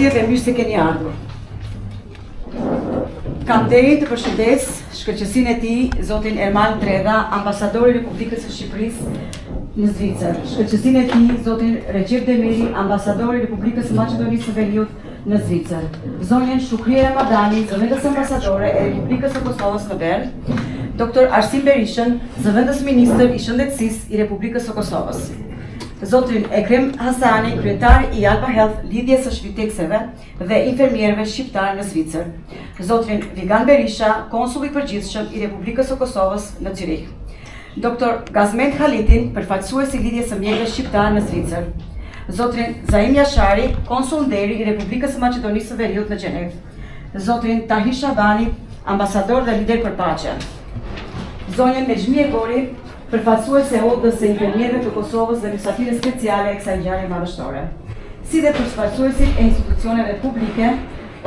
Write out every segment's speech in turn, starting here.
Përshëndetje dhe mirë se keni ardhur. Kam nderin të përshëndes shkëlqësinë e tij, zotin Ermal Dreda, ambasadori i Republikës së Shqipërisë në Zvicër. Shkëlqësinë e tij, zotin Recep Demiri, ambasadori i Republikës së Maqedonisë së Veriut në Zvicër. Zonjen Shukrie Ramadani, zëvendës ambasadore e Republikës së Kosovës në Bern. Dr. Arsim Berishën, zëvendës ministër i Shëndetësisë i Republikës së Kosovës. Zotrin Ekrem Hasani, kryetari i Alba Health, lidhje së shpitekseve dhe infermierëve shqiptar në Zvicër. Zotrin Vigan Berisha, konsul i përgjithshëm i Republikës së Kosovës në Zyrich. Dr. Gazmet Halitin, përfaqësues i lidhjes së mjekëve shqiptar në Zvicër. Zotrin Zaim Jashari, konsul nderi i Republikës së Maqedonisë së Veriut në Gjenevë. Zotrin Tahir Shabani, ambasador dhe lider për paqe. Zonjen Nexhmi Egori, përfaqësues e odës së infermierëve të Kosovës dhe mysafire speciale e kësaj ngjarje madhështore, si dhe përfaqësuesit e institucioneve publike,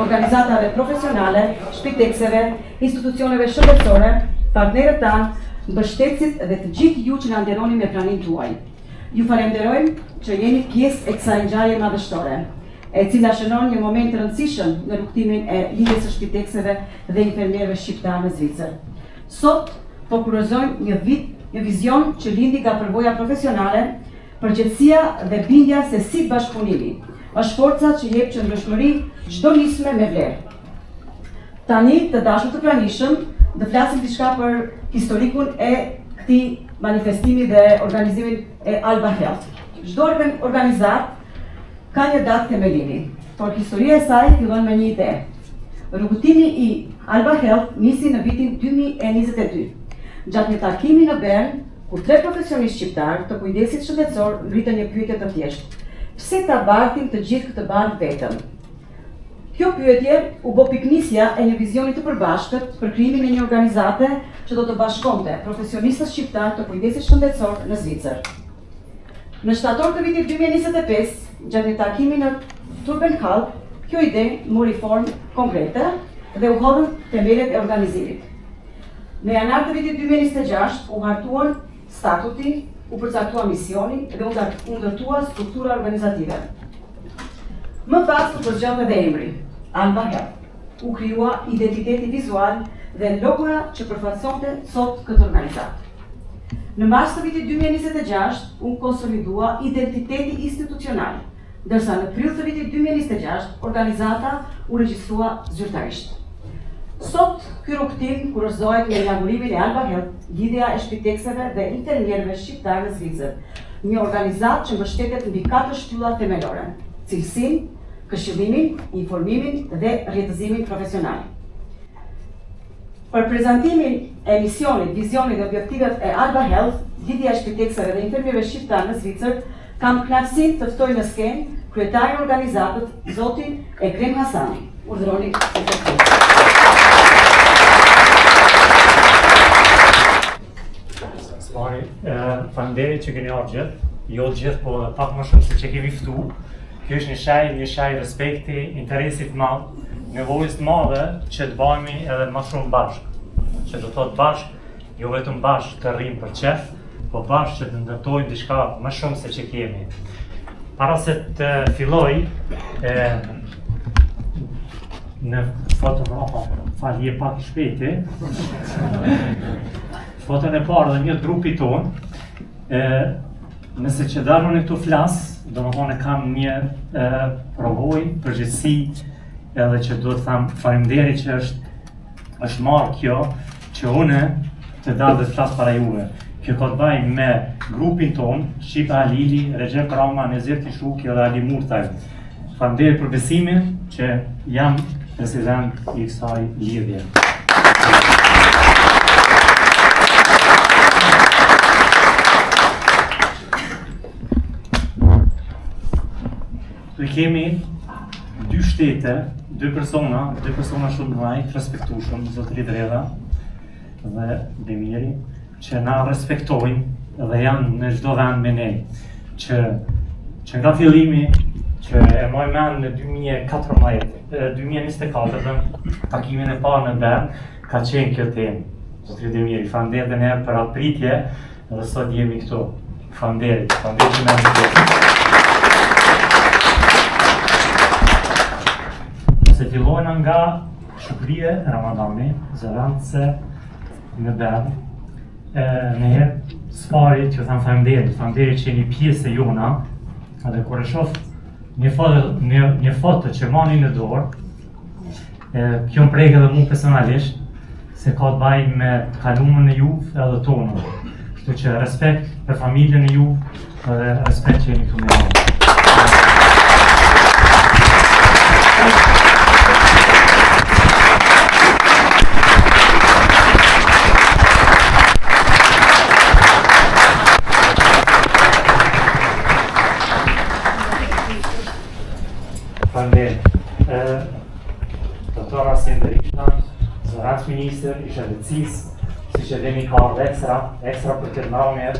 organizatave profesionale, shpitekseve, institucioneve shëndetësore, partnerët tanë, mbështetësit dhe të gjithë ju që na nderoni me praninë tuaj. Ju falenderojmë që jeni pjesë e kësaj ngjarje madhështore, e cila shënon një moment të rëndësishëm në rrugtimin e lidhjes së shpitekseve dhe infermierëve shqiptar në Zvicër. Sot po kurozojmë një vizion që lindi nga përvoja profesionale, përgjegjësia dhe bindja se si bashkëpunimi është forca që jep qëndrueshmëri çdo nisme me vlerë. Tani, të dashur të pranishëm, do flasim diçka për historikun e këtij manifestimi dhe organizimin e Alba Health. Çdo organizat ka një datë themelimi, por historia e saj fillon me një ide. Rrugëtimi i Alba Health nisi në vitin 2022. Gjatë një takimi në Bern, kur 3 profesionistë shqiptar të kujdesit shëndetësor ngritën një pyetje të thjeshtë. Pse ta bartim të gjithë këtë band vetëm? Kjo pyetje u bë piknisja e një vizioni të përbashkët për krijimin e një organizate që do të bashkonte profesionistët shqiptar të kujdesit shëndetësor në Zvicër. Në shtator të vitit 2025, gjatë një takimi në Turbenhall, kjo ide mori formë konkrete dhe u hodhën themelet e organizimit. Në janar të vitit 2026 u hartuan statuti, u përcaktua misioni dhe u ndërtua struktura organizative. Më pas u përzgjedhë dhe emri, Alba Health. U krijua identiteti vizual dhe logoja që përfaqësonte sot këtë organizat. Në mars të vitit 2026 u konsolidua identiteti institucional, ndërsa në prill të vitit 2026 organizata u regjistrua zyrtarisht. Sot, ky rrugtim kurorëzohet me inaugurimin e Alba Health, lidhja e shpitekseve dhe infermierëve shqiptar në Zvicër, një organizat që mbështetet mbi 4 shtylla themelore: cilësinë, këshillimin, informimin dhe rrjetëzimin profesional. Për prezantimin e misionit, vizionit dhe objektivet e Alba Health, lidhja e shpitekseve dhe infermierëve shqiptar në Zvicër, kam kënaqësinë të ftoj në skenë kryetarin e organizatës, zotin Ekrem Hasani. Urdhëroni Faleminderit që keni ardhur gjithë, jo gjithë, po pak më shumë se që kemi ftu. Kjo është një shaj respekti, interesit madh, nevojës të madhe që të bëhemi edhe më shumë bashkë. Që do thotë bashkë, jo vetëm bashkë të rrim për qef, po bashkë që të ndërtojmë diçka më shumë se që kemi. Para se të filloj, në falje pak shpejti, foton e parë dhe një grupi tonë, nëse që dalën e këtu flasë, do më thonë kam një provoj, përgjithësi, edhe që do të thamë faleminderit që është marrë kjo, që une të dalë dhe të flasë para juve. Kjo ka të baj me grupin tonë, Shqipa Alili, Recep Rama, Nezir Tishuki dhe Ali Murtaj. Faleminderit për besimin që jam president i kësaj lidhje. Tu kemi 2 shtete, 2 persona shumë të mëdhenj, të respektueshëm, zotëri Dreda dhe Demiri, që na respektojnë dhe janë në çdo vend me ne, që nga fillimi që e moj men në 2024 dhe takimin e parë në Bern, ka qenë kjo temë. Zotëri Demiri, faleminderit edhe ne për atë pritje dhe sot jemi këtu. Faleminderit që më nga shukrie Ramadani, zërancë në bedë. Në herë spari t'ju tham faleminderit që jeni pjesë e jona, edhe kur e shoh një foto që mani në dorë, kjo më prek edhe mu personalisht, se ka të baj me kalumën e juve edhe tonën. Kështu që respekt për familjen e juve edhe respekt që jeni këtu me ne. Doktora Senderisha, zërancë ministër i shëndetësisë, si që dhemi ka ardhë ekstra për këtë mramje,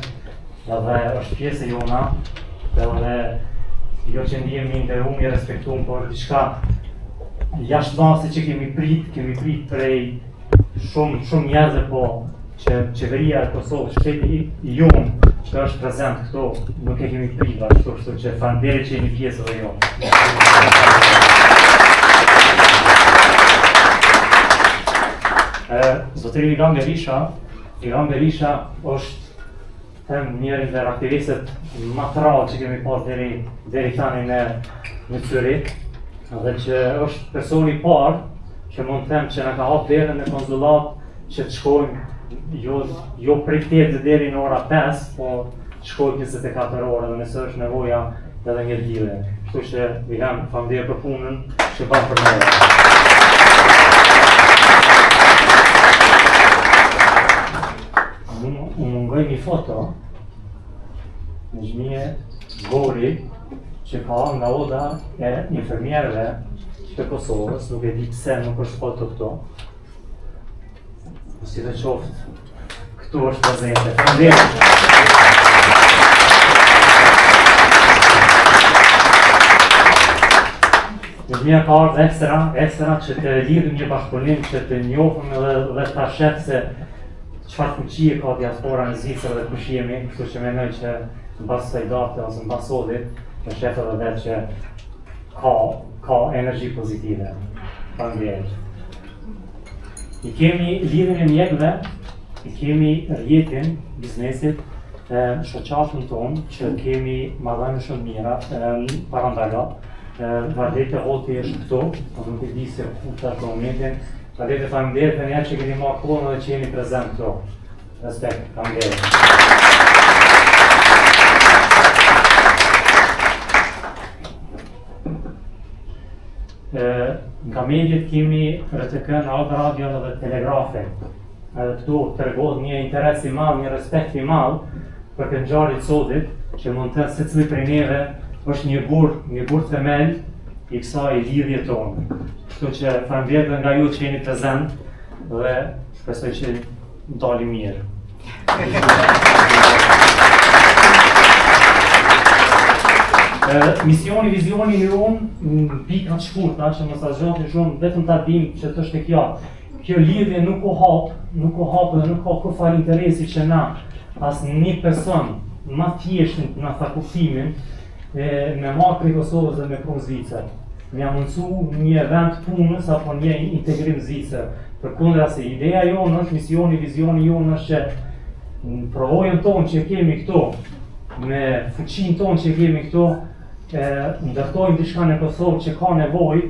edhe është pjesë e jona, edhe jo që ndihemi nderuar i respektuar, por diçka jashtëmase që kemi prit prej shumë njerëzve, po që qeveria e Kosovës, shteti i jonë, që është prezent këtu, nuk e kemi prit ashtu, kështu që faleminderit që jeni pjesë edhe jonë. Zotëri Ivan Berisha është njëri nga aktivistët më të rrallë që kemi pas deri tani në Zyrich, dhe që është personi i parë që mund të them që na ka hap derën në konsullat që të shkojmë jo prej 8 deri në ora 5, po të shkojmë 24 orë dhe nëse është nevoja edhe një ditë. Kështu që Ivan, faleminderit për punën që bën për ne. Unë mungoj një foto në gjmije Gori që ka nga oda e infermierëve të Kosovës, nuk e di pse nuk është foto këto. Si dhe qoftë, këtu është prezente. Faleminderit. Në gjmija ka ardhë ekstra që të lidhëm një bashkëpunim, që të njohëm dhe ta shef se çfarë fuqie ka diaspora në Zvicër dhe kush jemi, kështu që mendoj që mbas kësaj date ose mbas sodit, të shef edhe vetë që ka energji pozitive. Faleminderit. I kemi lidhjen e mjekëve, i kemi rrjetin biznesit, shoqatën tonë që kemi marrëdhënie shumë mira parandalut. Vardete Hoti është këtu, nuk e di se ku ta në momentin. Vardete, faleminderit për njerë që keni marrë kohën dhe që jeni prezent këtu. Respekt, faleminderit. Nga mediet kemi RTK, Alba Radio dhe Telegrafe. Edhe këtu tregohet një interes i madh, një respekt i madh për këtë ngjarje të sodit, që mund të secili prej neve është një gur themel i kësaj lidhje tonë. Kështu që faleminderit nga ju që jeni prezent dhe shpresoj që dali mirë. Misioni, vizioni në unë, pika të shkurta, që mos azhjoni shumë, vetëm ta dim që të është e kjo. Kjo lidhje nuk u hap dhe nuk ka kur fal interesi që na, as një person, ma thjesht në kuptimin, me marrë prej Kosovës dhe me prunë Zvicër. Me jam mundësu një vend punës apo një integrim Zvicër. Përkundra se ideja jonë është, misioni, vizioni jonë është që në provojën tonë që kemi këtu, me fuqinë tonë që kemi këtu, ndërtojmë diçka në Kosovë që ka nevojë,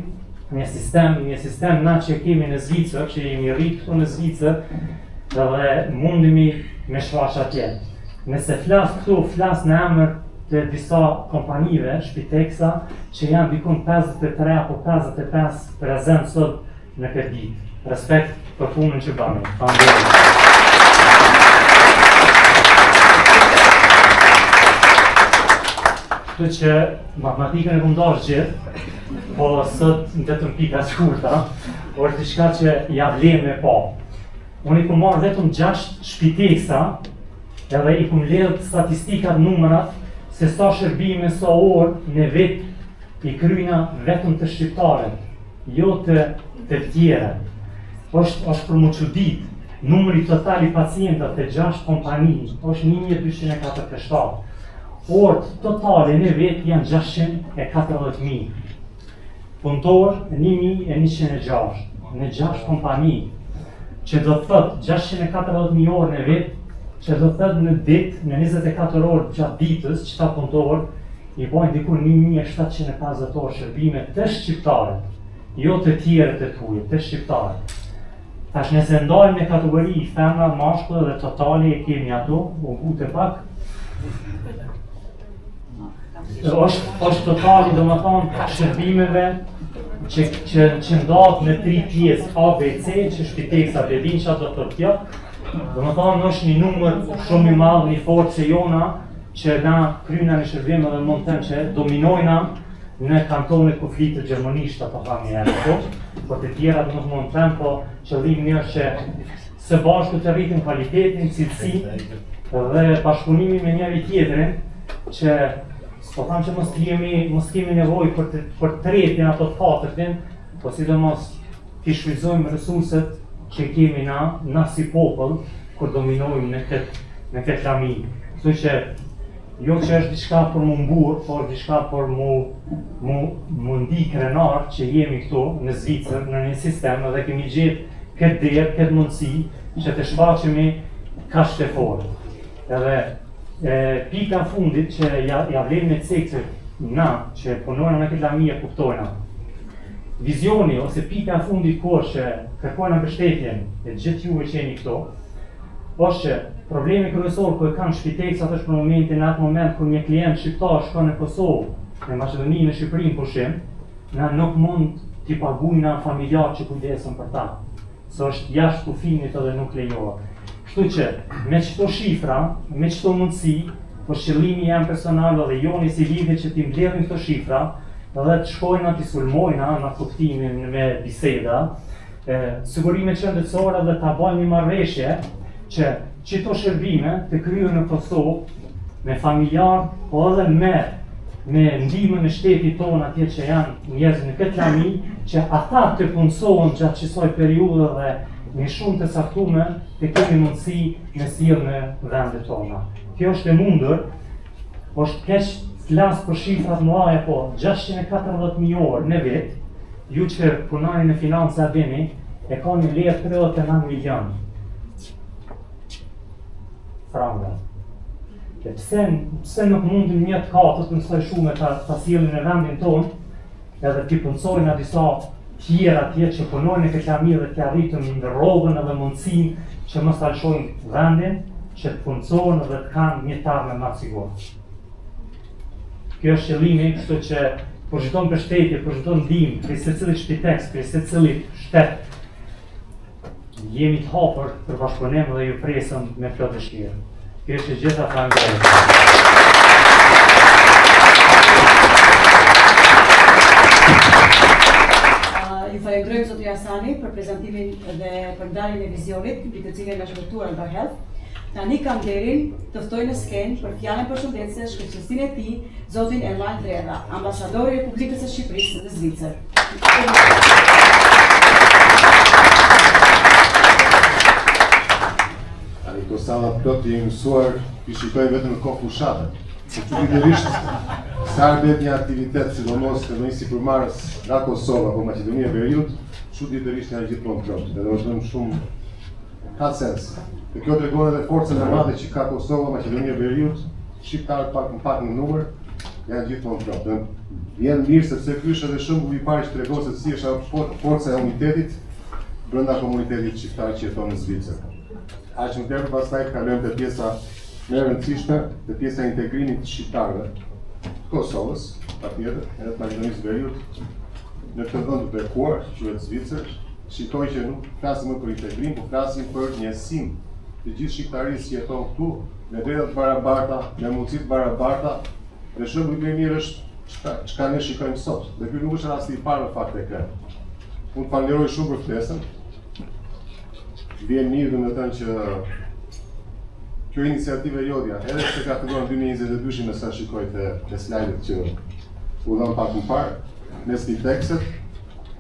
një sistem na që kemi në Zvicër, që jemi rritë këtu në Zvicër, dhe mundemi me shfaq atje. Nëse flas këtu, flas në emër të disa kompanive, Shpiteksa, që janë dikun 53 apo 55 prezent sot në këtë ditë. Respekt për punën që bëni. Faleminderit. Kështu që matematikën e kumdash gjithë, po sot në vetëm pika shkurta, është diçka që ja vlen me pa. Unë i kum marrë vetëm 6 Shpiteksa, edhe i kum ledh statistikat, numrat, se sa shërbime, sa orë në vit i kryna vetëm të shqiptarët, jo të tjera. është për më çudit, numri total i pacientëve të 6 kompani është 1247. Orët totale në vit janë 640.000. punëtor 1106 në 6 kompani, që do të thotë 640.000 orë në vit, që do të thotë në ditë, në 24 orë gjatë ditës, qëta punëtor i bojnë dikur 1750 orë shërbime të shqiptare, jo të tjere të tuje, të shqiptare. Tash nëse ndajmë në kategori femra, mashkull dhe totali e kemi ato, u gute pak. është totali, do më thonë, shërbimeve që ndahet në 3 pjesë A, B, C, që shpiteksa bedin që ato të tja. Do më thonë, është një numër shumë i madhë, një forcë jona, që na kryna në shërbime dhe mund të them që dominojna në kantonet kuflitë gjermanisht, ato thamë një erë, por të tjera nuk mund të them, po qëllimi është që së bashku të rritin kvalitetin, cilësi dhe bashkëpunimi me njëri tjetrin, që po thamë që mos kemi nevojë për të tretin ato të katërtin, po sidomos të shfrytëzojmë resurset që kemi na si popull, kur dominojmë në këtë lami. Kështu që jo që është diçka për mu mburë, por diçka për mu ndi krenar që jemi këtu në Zvicër, në një sistem, dhe kemi gjetë këtë derë, këtë mundësi, që të shfaqemi kaq të fortë. Edhe pika fundit që ja vlen me cekë na, që punojnë në këtë lami e kuptojna. Vizioni ose pika fundit kur që kërkojnë mbështetjen e gjithë juve që jeni këtu, është që problemi kryesor ku e kanë shpiteksat është për momentin në atë moment kur një klient shqiptar shkon në Kosovë, në Maqedoni, në Shqipëri, në pushim, na nuk mund t'i paguajna familjar që kujdesen për ta, se është jashtë kufinit edhe nuk lejohet. Kështu që me çdo shifra, me çdo mundësi, por qëllimi jam personal dhe joni si lidhje që t'i mbledhin këto shifra, edhe të shkojnë t'i sulmojna në kuptimin me biseda, sigurime qendrore dhe ta bëjmë një marrëveshje që qëto shërbime të kryen në Kosovë me familjar, po edhe me ndihmën e shtetit tonë atje që janë njerëz në këtë lami, që ata të punësohen gjatë kësaj periudhe dhe me shumë të saktume të kemi mundësi me sjellë në vendet tona. Kjo është e mundur, është keq flas për shifrat mëdha, po 640.000 orë në vit, ju që punoni në financa dini, e ka një lirë 39 milion franga. Pse nuk mundim një të katët nësoj shumë ta sjellin në vendin tonë, edhe t'i punësojnë a disa tjera atje që punojnë në këtë lami dhe t'i arritën në rrogën edhe mundësinë që mos ta lëshojnë vendin, që të punësojnë dhe të kanë një tarme më të sigurt. Kjo është qëllimi, kështu që për çdo mbështetje, për çdo ndihmë, për secili shpiteks, për secili shtet, jemi të hapur për bashkëpunim dhe ju presëm me plot dëshirë. Kjo është gjitha faleminderit. Ju falenderojmë zotëri Hasani për prezantimin dhe për ndarjen e vizionit mbi të cilën na shkëtuar nga Health. Tani kam nderin të ftoj në skenë për fjalën përshëndetëse shkëlqësinë e tij, zotin Ermal Treva, ambasadori i Republikës së Shqipërisë në Zvicër. Këto sallat plot i mësuar i shikojnë vetëm në kohë fushate. Çuditërisht sa arbet një aktivitet, sidomos të një sipërmarrës nga Kosova apo Maqedonia Veriut, çuditërisht janë gjithmonë plot. Dhe është shumë ka sens. Dhe kjo tregon edhe forcën e madhe që ka Kosova, Maqedonia Veriut, shqiptarët pak në numër, janë gjithmonë plot. Dhe vjen mirë sepse ky është edhe shembull i parë që tregon se si është forca e unitetit brenda komunitetit shqiptar që jeton në Zvicër. Aq më tepër pastaj kalojmë te pjesa më e rëndësishme, te pjesa e integrimit të shqiptarëve të Kosovës, patjetër, edhe të Maqedonisë Veriut, në këtë vend të bekuar, që quhet Zvicër. Shikoj që nuk flasim më për integrim, por flasim për njësim të gjithë shqiptarisë që jeton këtu, me drejta të barabarta, me mundësi të barabarta. Dhe shembulli më i mirë është çka ne shikojmë sot. Dhe ky nuk është rasti i parë në fakt tek. Unë falenderoj shumë për ftesën. Vjen mirë në të që kjo iniciativë e jodja, edhe se ka filluar në 2022 me sa shikoj të slajdet që u dhëm pak më parë, me Spitexet,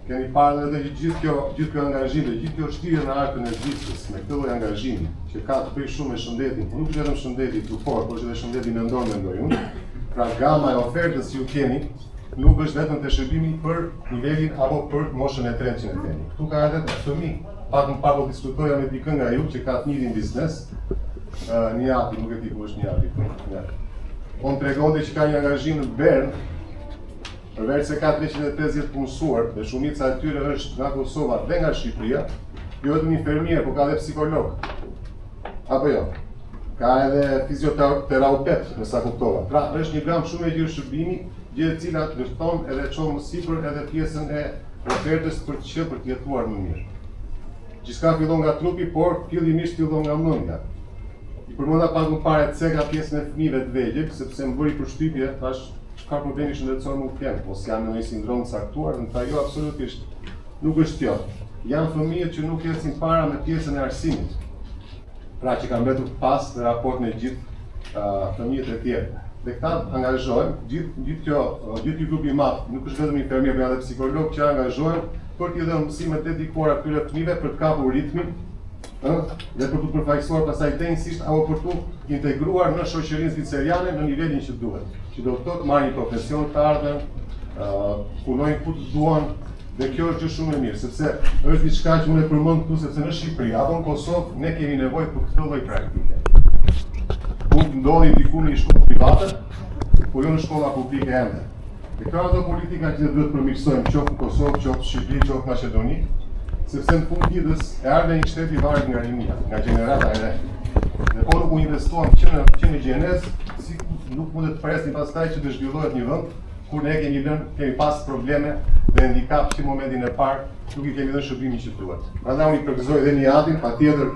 keni parë edhe gjithë kjo angazhim dhe gjithë kjo shtirje në arkën e Zvicrës, me këtë lloj angazhimi, që ka të bëjë shumë me shëndetin, por nuk vetëm shëndetin trupor, por edhe shëndetin mendor unë. Pra gama e ofertës që ju keni, nuk është vetëm të shërbimi për nivelin apo për moshën e tretë që ne themi. Këtu ka edhe fëmijë. Pak më pak diskutoja me dikën nga ju që ka të njëjtin biznes, Niati, nuk e di ku është Niati. Po më tregonte që ka një angazhim në Bern, përveç se ka 350 punësuar dhe shumica e tyre është nga Kosova dhe nga Shqipëria, jo vetëm infermier, por ka edhe psikolog. Apo jo? Ka edhe fizioterapeut, nësa kuptova. Pra, është një gram shumë e gjerë shërbimi, gjë e cila dërton edhe çon më sipër edhe pjesën e ofertës për të jetuar më mirë. Gjithçka fillon nga trupi, por fillimisht fillon nga mendja. I përmenda pak më parë ceka pjesën e fëmijëve të vegjël, sepse më bëri përshtypje, thash, çka problemi shëndetësor nuk kem, ose jam në një sindrom të caktuar, në jo absolutisht nuk është kjo. Janë fëmijët që nuk ecin para me pjesën e arsimit. Pra që kanë mbetur pas në raport me gjithë fëmijët e tjerë. Dhe këta angazhohen, gjithë ky grup i madh, nuk është vetëm infermier, por edhe psikolog që angazhohen për t'i dhënë mësime dedikuara këtyre fëmijëve për të kapur ritmin, dhe për t'u përfaqësuar pastaj denjësisht apo për t'u integruar në shoqërinë zviceriane në nivelin që duhet. Që do të thotë marrin një profesion të ardhmen, punojnë ku të duan, dhe kjo është gjë shumë e mirë, sepse është diçka që unë e përmend këtu sepse në Shqipëri apo në Kosovë ne kemi nevojë për këtë lloj praktike. Mund ndodhi diku në një shkollë private, por jo në shkolla publike ende. Dhe ka ato politika që duhet përmirësojmë qoftë në Kosovë, qoftë në Shqipëri, qoftë në Maqedoni, sepse në fund ditës e ardhe një shteti i varet nga rinia, nga gjenerata e re. Dhe po nuk u investuam që në gjenez, si nuk mundet të presim pastaj që të zhvillohet një vend, kur ne kemi pas probleme dhe handicap që momentin e parë nuk i kemi dhënë shërbimin që duhet. Prandaj unë i përgëzoj edhe Niatin, patjetër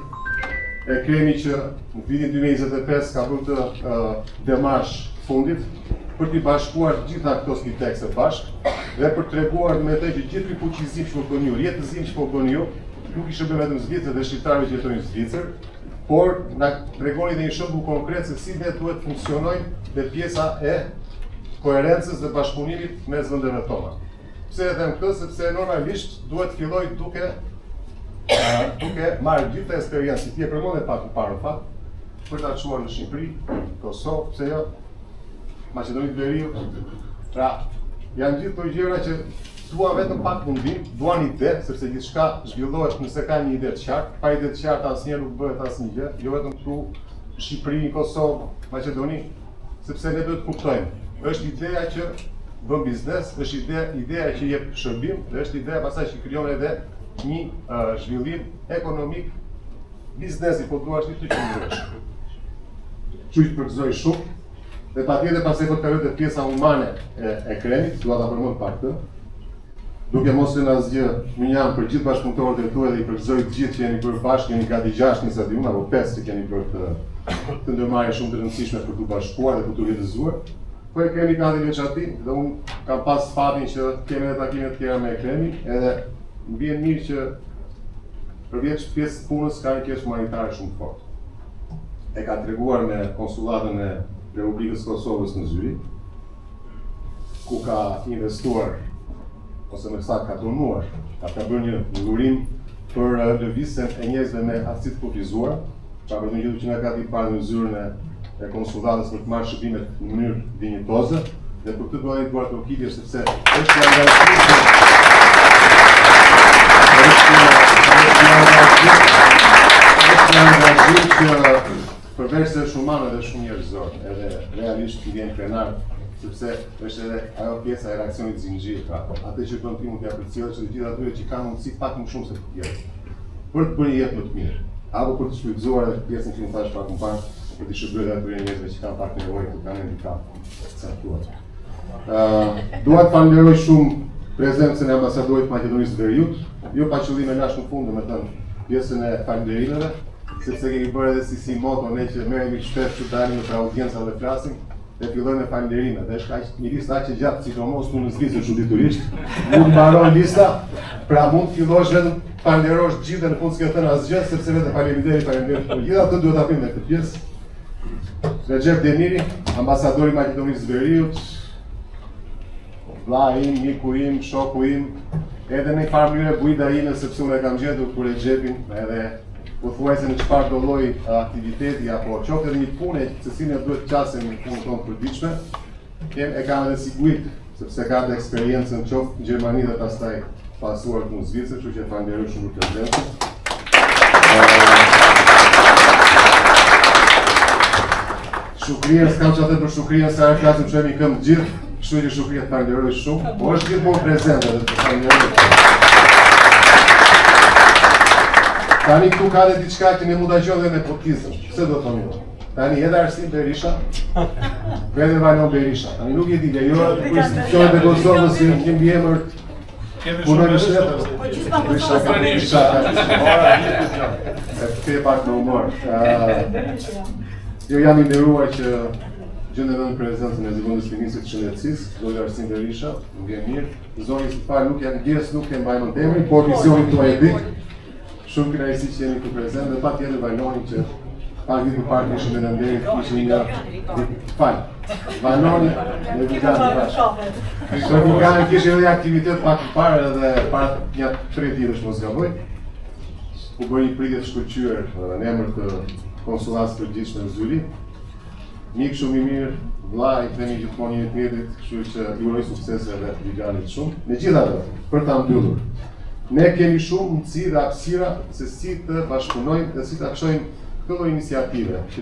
e kremi që në vitin 2025 ka bërë të demarsh fundit për t'i bashkuar gjitha këto skitekse bashkë dhe për treguar me të që gjithë ky fuqizim që po bëni ju, jetëzim që po bëni ju, nuk i shërben vetëm Zvicër dhe shqiptarëve që jetojnë në Zvicër, por na tregoni dhe një shembull konkret se si ne duhet funksionojnë dhe pjesa e koherencës dhe bashkëpunimit mes vendeve tona. Pse e them këtë? Sepse normalisht duhet filloj duke marrë gjithë eksperiencë, ti e përmendë pak më parë fakt, për ta çuar në Shqipëri, Kosovë, pse jo, Maqedoni të Veriut. Pra, janë gjithë këto gjëra që duan vetëm pak mundim, duan ide, sepse gjithçka zhvillohet nëse ka një ide të qartë, pa ide të qartë asnjëherë nuk bëhet asnjë gjë, jo vetëm këtu, Shqipëri, Kosovë, Maqedoni, sepse ne duhet të kuptojmë. Është ideja që bën biznes, është ideja që jep shërbim, dhe është ideja pastaj që krijon edhe një zhvillim ekonomik, biznesi, po thua ashtu të qëndrosh. Që i përgëzoj shumë, dhe patjetër pastaj po të kaloj te pjesa humane e kremit, dua ta përmend pak këtë. Duke mos lënë asgjë, më jam për gjithë bashkëpunëtorët e tuaj dhe i përgëzoj të gjithë që jeni bërë bashkë, jeni gati 6 një stadium apo 5 që keni bërë të ndërmarrje shumë të rëndësishme për t'u bashkuar dhe për t'u realizuar. Po e kremi ka dhe veçati, dhe unë kam pas fatin që kemi edhe takimet tjera me kremi, edhe më vjen mirë që përveç pjesë punës ka një pjesë humanitare shumë fort. E ka treguar me konsulatën e Republikës Kosovës në Zyri, ku ka investuar, ose më saktë ka donuar, ka bërë një dhurim për lëvizjen e njerëzve me aftësi të kufizuara, pra për të gjithë që nga ka t'i parë në zyrën e konsulatës për të marrë shërbimet në mënyrë dinjitoze, dhe për këtë duhet të duar të okitje, sepse është një angazhim që përveç se është humane dhe shumë njerëzor, edhe realisht i vjen krenar, sepse është edhe ajo pjesa e reaksionit zinxhir, pra atë që bën ti mund t'ia përcjellësh të gjithë atyre që kanë mundësi pak më shumë se të tjerë, për të bërë një jetë më të mirë, apo për të shfrytzuar edhe pjesën që më thash pak më parë, për të shërbyer atyre njerëzve që kanë pak nevojë, që kanë handicap caktuar. Dua të falenderoj shumë prezencën e ambasadorit të Maqedonisë së Veriut, jo pa qëllim e lash në fund, domethënë pjesën e falënderimeve, sepse kemi bërë edhe si moto ne që merremi shpesh që dalim për audiencia dhe flasim, dhe fillojmë me falënderimet. Dhe është kaq një listë aq e gjatë, sidomos në Zvicër çuditërisht, nuk mbaron lista, pra mund të fillosh vetëm falenderosh gjithë dhe në fund s'ke thënë asgjë, sepse vetëm faleminderit. Gjithatë duhet ta bëjmë këtë pjesë. Recep Demiri, ambasadori i Maqedonisë së Veriut, vlla im, miku im, shoku im, edhe në një farë mënyrë bujda ime, sepse unë e kam gjetur kur Recepin, edhe pothuajse në çfarë do lloj aktiviteti apo qoftë edhe një punë se si ne duhet të qasim në punën tonë përditshme, e kam edhe sigurit, sepse ka të eksperiencën qoftë në Gjermani dhe pastaj pasuar në Zvicër, kështu që falenderoj shumë për prezencën. Shukria, s'kam që atë për shukria, se arë flasëm që emi këmë gjithë, kështu që shukria të falenderoj shumë, po është gjithmonë prezente dhe të falenderoj. Tani këtu ka dhe diçka që ne mund ta gjohë dhe nepotizëm. Pse do të thonë? Tani edhe Arsim Berisha, edhe Vajnon Berisha. Tani nuk e di, jo institucionet e Kosovës që një mbiemër punojnë në shtetë. Berisha. Këtë pak në humor. Jo jam i nderuar që gjendem në prezencën e Zëvendës Ministrit të Shëndetësisë, zoti Arsim Berisha, më vjen mirë. Zoni së pari nuk janë gjesë, nuk e mbajnë në temrin, por vizionin tuaj e di. Shumë kënaqësi që jeni këtu prezent dhe patjetër Vajnonin që pak ditë më parë kishim në nderit, ishim nga Vajnoni në Vigani bashkë. Në Vigani kishim edhe aktivitet pak më parë edhe para një 3 ditësh mos gaboj. U bëri një pritje të shkëlqyer në emër të konsullatës përgjithshme në Zyli. Mik shumë i mirë, vlla i themi gjithmonë një tjetrit, kështu që ju uroj suksese edhe Viganit shumë. Megjithatë, për ta mbyllur, ne kemi shumë mundësi dhe hapësira se si të bashkëpunojmë dhe si të akshojmë këtë lloj iniciative, që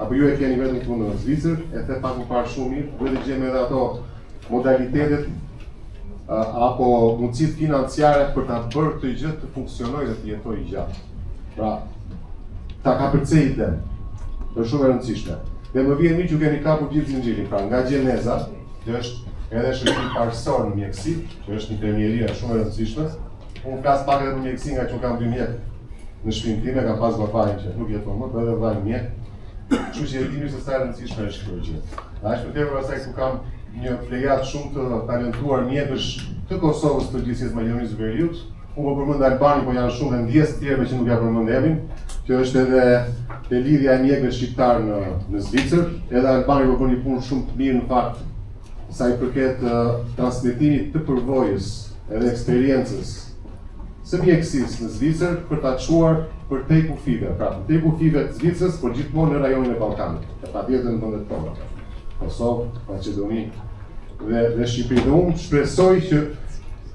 apo ju e keni vetëm këtu në Zvicër, e the pak më parë shumë mirë, duhet të gjejmë edhe ato modalitetet apo mundësitë financiare për ta bërë këtë gjë të funksionojë dhe të jetojë gjatë. Pra, ta kapërcej iden, është shumë e rëndësishme. Dhe më vjen mirë që keni kapur gjithë zinxhirin, pra nga Gjeneza, që është edhe shërbim parësor në mjekësi, që është një premieria shumë e rëndësishme. Unë flas pak edhe për mjekësi nga që kam 2 mjek në shtëpinë time, kam pas bapajin që nuk jeton më, po edhe vllai mjek. Kështu që e dini se sa e rëndësishme është kjo gjë. Dhe është për asaj ku kam një plejatë shumë të talentuar mjekësh të Kosovës të gjithësisë Maqedonisë së Veriut. Unë po përmend Albani, po janë shumë dhe ndjes të tjerëve që nuk ja përmend emrin, që është edhe te lidhja e mjekëve shqiptar në Zvicër. Edhe Albani po bën një punë shumë të mirë në fakt sa i përket transmetimit të përvojës edhe eksperiencës së mjekësisë në Zvicër për ta çuar për te kufive. Pra, te kufive të Zvicrës, por gjithmonë në rajonin e Ballkanit, e patjetër në vendet tona. Kosovë, Maqedoni dhe Shqipëri. Dhe unë shpresoj që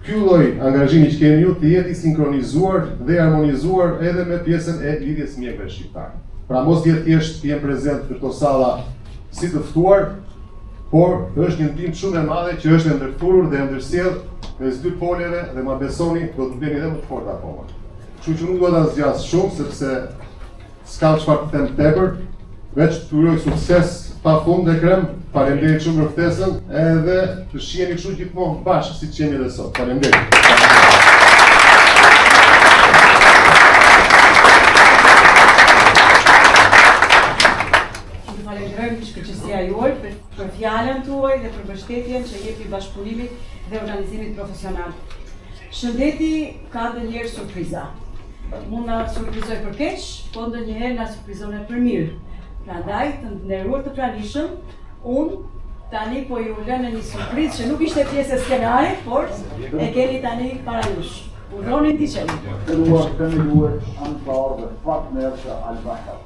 ky lloj angazhimi që keni ju të jetë i sinkronizuar dhe harmonizuar edhe me pjesën e lidhjes mjekëve shqiptar. Pra mos jetë thjesht të jem prezent në këto salla si të ftuar, por është një ndihmë shumë e madhe që është e ndërthurur dhe e ndërsjell mes 2 poleve dhe ma besoni do të vjen edhe më të fortë akoma. Kështu që nuk do ta zgjas shumë sepse s'kam çfarë të them tepër, veç të uroj sukses pafund dhe krem. Faleminderit shumë për ftesën, edhe të shihemi kështu gjithmonë bashkë siç jemi edhe sot. Faleminderit. Falenderojmë shkëlqësia juaj për fjalën tuaj dhe për mbështetjen që jepi bashkëpunimit dhe organizimit profesional. Shëndeti ka ndonjëherë surpriza. Mund na surprizoj për keq, po ndonjëherë na surprizon për mirë. Prandaj, të nderuar të pranishëm, unë tani po ju lë në një surprizë që nuk ishte pjesë e skenarit, por e keni tani para jush. Urdhoni ndiqeni. Nderuar themeluar anëtar dhe partner të Al-Bahar.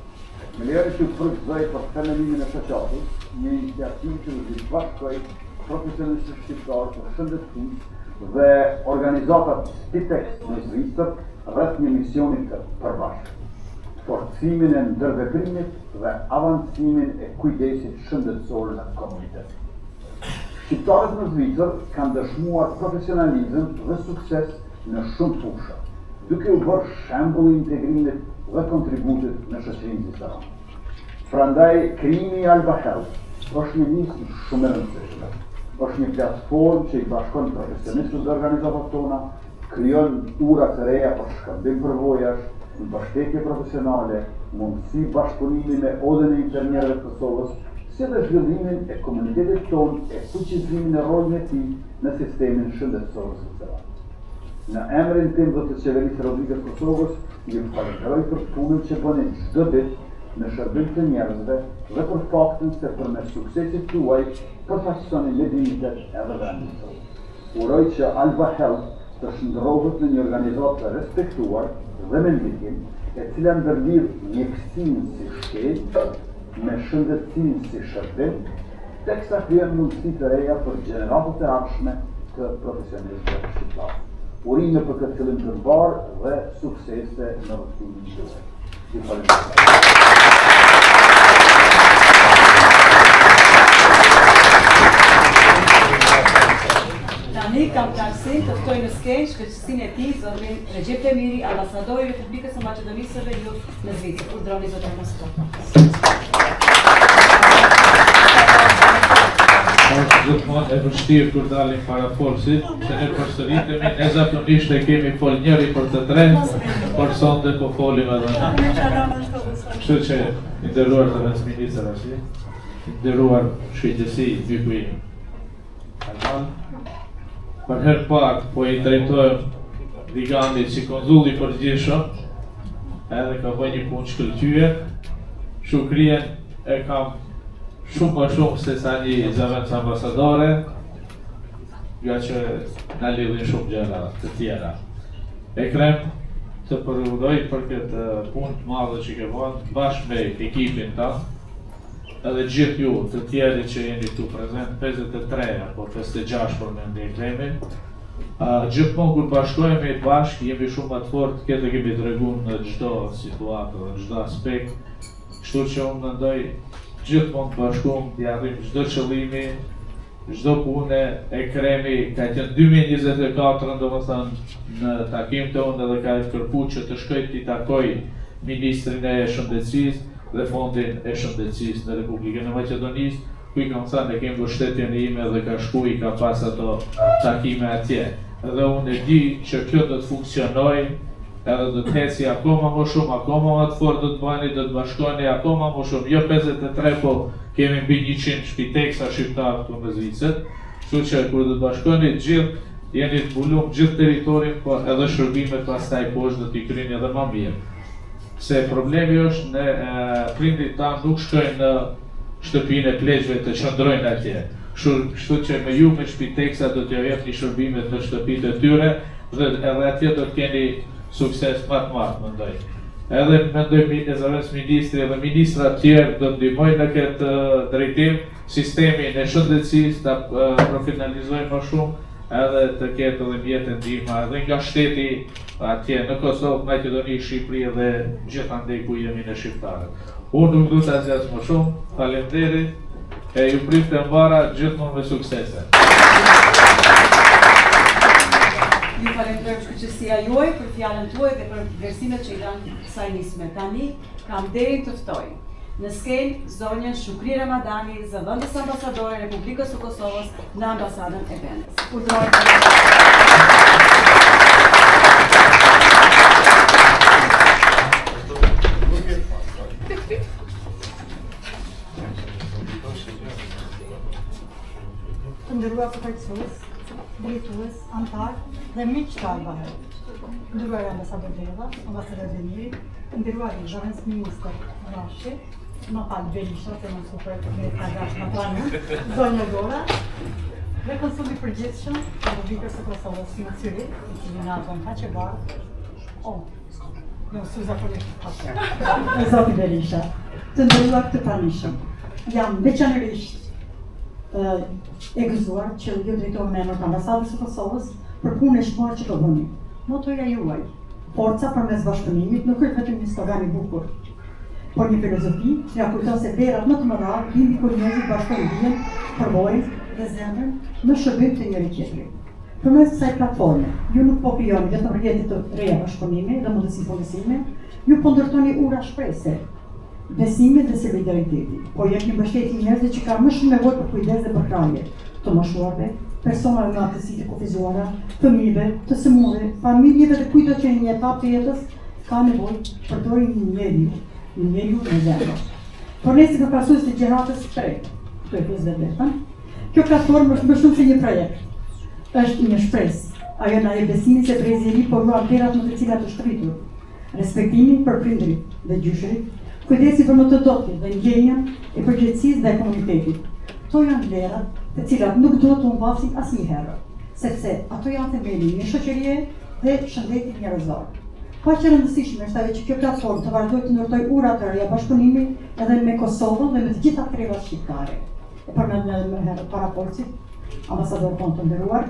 Me lejoni që përgëzoj për themelimin e shoqatës, një iniciativë që do të bashkojë profesionistët shqiptar të shëndetësisë dhe organizatat Stitex në Zvicër rreth një misioni të përbashkët. Forcimin e ndërveprimit dhe avancimin e kujdesit shëndetësor në komunitet. Shqiptarët në Zvicër kanë dëshmuar profesionalizëm dhe sukses në shumë fusha, duke u bërë shembull i integrimit dhe kontributit në shoqërinë zyrtare. Prandaj, krijimi i Al-Bahar është një nismë shumë e rëndësishme. Është një platformë që i bashkon profesionistët dhe organizatat tona, krijon ura të reja për shkëmbim përvojash, mbështetje profesionale, mundësi bashkëpunimi me odën e infermierëve të Kosovës, si dhe zhvillimin e komunitetit tonë e fuqizimin e rolin e tij në sistemin shëndetësor zyrtar. Në emrin tim dhe të qeverisë Republikës Kosovës, ju falenderoj për punën që bëni çdo ditë në shërbim të njerëzve dhe për faktin se përmes suksesit tuaj përfaqësoni me dinjitet edhe vendin tonë. Uroj që Al-Bahar të shndrohet në një organizatë të respektuar dhe me ndikim, e cila ndërlidh mjekësinë si shkencë me shëndetësinë si shërbim, teksta kryen mundësi të reja për gjeneratët e ardhshme të profesionistëve shqiptarë. Urime për këtë qëllim të mbarë dhe suksese në rrugtimin tuaj. Ju falenderoj. Tani kam kënaqësinë të ftoj në skenë shkëlqësinë e tij zotin Recep Demiri, ambasadori i Republikës së Maqedonisë së Veriut në Zvicër. Urdhroni zotin ambasador. Është gjithmonë e vështirë kur dalim para folësit, se ne përsëritemi, ne zakonisht e kemi fol njëri për të tre, por sonte po folim edhe ne. Kështu që i nderuar të ministra, i nderuar shëqësi byku im. Për herë parë po i drejtojmë Viganit si konzulli përgjithshëm, edhe ka bëj një punë shkëlqyer. Shukrien e kam shumë më shumë se sa një zëvendës ambasadore, nga që na lidhin shumë gjëra të tjera. E krem të përurdoj për këtë punë të madhe që ke bërë bashkë me ekipin ta, edhe gjithë ju të tjeri që jeni këtu prezent, 53 apo 56 për me ndjeklemi. Gjithmonë kur bashkojemi bashkë, jemi shumë më të fortë, këtë kemi treguar në çdo situatë dhe çdo aspekt, kështu që unë mendoj gjithmonë bashkuar t'i arrim çdo qëllimi, çdo punë e kremi ka qenë 2024, domethënë në takim të unë edhe ka kërkuar që të shkoj t'i takoj ministrin e shëndetësisë dhe fondin e shëndetësisë në Republikën e Maqedonisë, ku i kam thënë kemi mbështetjen ime dhe ka shku i ka pas ato takime atje. Edhe unë e di që kjo do të funksionojë, edhe do të heci akoma më shumë, akoma më të fortë do të bëni, do të bashkoni akoma më shumë. Jo 53, po kemi mbi 100 shpiteksa shqiptarë këtu në Zvicër. Kështu që kur do të bashkoni gjithë, jeni të mbuluar gjithë territorin, po edhe shërbimet pastaj poshtë do t'i kryeni edhe më mirë. Se problemi është ne prindit tanë nuk shkojnë në shtëpinë e pleqve të qëndrojnë atje. Kështu që me ju me shpiteksa do t'ja jepni shërbimet në shtëpitë e tyre dhe edhe atje do të keni sukses më të madh, mendoj. Edhe mendoj e zëvendës ministri dhe ministra të tjerë do të ndihmojnë në këtë drejtim, sistemin e shëndetësisë ta profesionalizojnë më shumë, edhe të ketë edhe mjetë ndihma edhe nga shteti atje në Kosovë, Maqedoni, Shqipëri dhe gjithandej ku jemi në shqiptarët. Unë nuk du të zgjas më shumë, faleminderit, e ju prit të mbara gjithmonë me suksese. Ju falenderoj shkëlqësia juaj për fjalën tuaj dhe për vlerësimet që i dhanë kësaj nisme. Tani kam nderin të ftoj në skenë zonjën Shukri Ramadani, zëvendës ambasadore e Republikës së Kosovës në ambasadën e vendit. Të nderuar përfaqësues, drejtues, antar dhe miq të Albahit. Nderuar ambasador Deva, ambasador Demiri, nderuar zëvendës ministër Rashi, më fal Berisha, se më super me ta dash në planë, zonja Gora, dhe konsuli përgjithshëm të Republikës së Kosovës në Syri, i cili na bën kaq e bardhë. Jo, zakonisht pastaj. Zoti Berisha, të nderuar të pranishëm. Jam veçanërisht e gëzuar që ju drejtohem në emër të ambasadës së Kosovës për punën e shkuar që do bëni. Motoja juaj, forca përmes bashkëpunimit, nuk është vetëm një slogan i bukur, por një filozofi që ja kujton se vlerat më të mëdha vijnë kur njerëzit bashkojnë dijen, përvojën dhe zemrën në shërbim të njëri tjetrit. Përmes kësaj platforme, ju nuk po krijoni vetëm rrjete të reja bashkëpunimi dhe mundësi punësime, ju po ndërtoni ura shprese, besimit dhe solidariteti, po jepni mbështetje njerëzve që kanë më shumë nevojë për kujdes dhe përkrahje, të moshuarve, personave me aftësi të kufizuara, fëmijëve, të sëmurë, familjeve dhe kujto që në një etapë të jetës ka nevojë të përdorin një njeriu në zemër. Por ne si përfaqësues të gjeneratës 3, këtu e pjesë vetëm, kjo platformë është më shumë se një projekt. Është një shpresë. Ajo na jep besimin se brezi i ri po ruan vlerat më të cilat është rritur. Respektimi për prindërit dhe gjyshërit, kujdesi për më të doptit dhe ndjenjën e përgjegjësisë dhe komunitetit. Këto janë vlerat të cilat nuk duhet të humbasin asnjëherë, sepse ato janë themeli i një shoqërie dhe shëndetit njerëzor. Kaq e rëndësishme është ajo që kjo platformë të vazhdojë të ndërtojë ura të reja bashkëpunimi edhe me Kosovën dhe me të gjitha trevat shqiptare. përmend edhe herët para forcit, ambasador tonë të nderuar,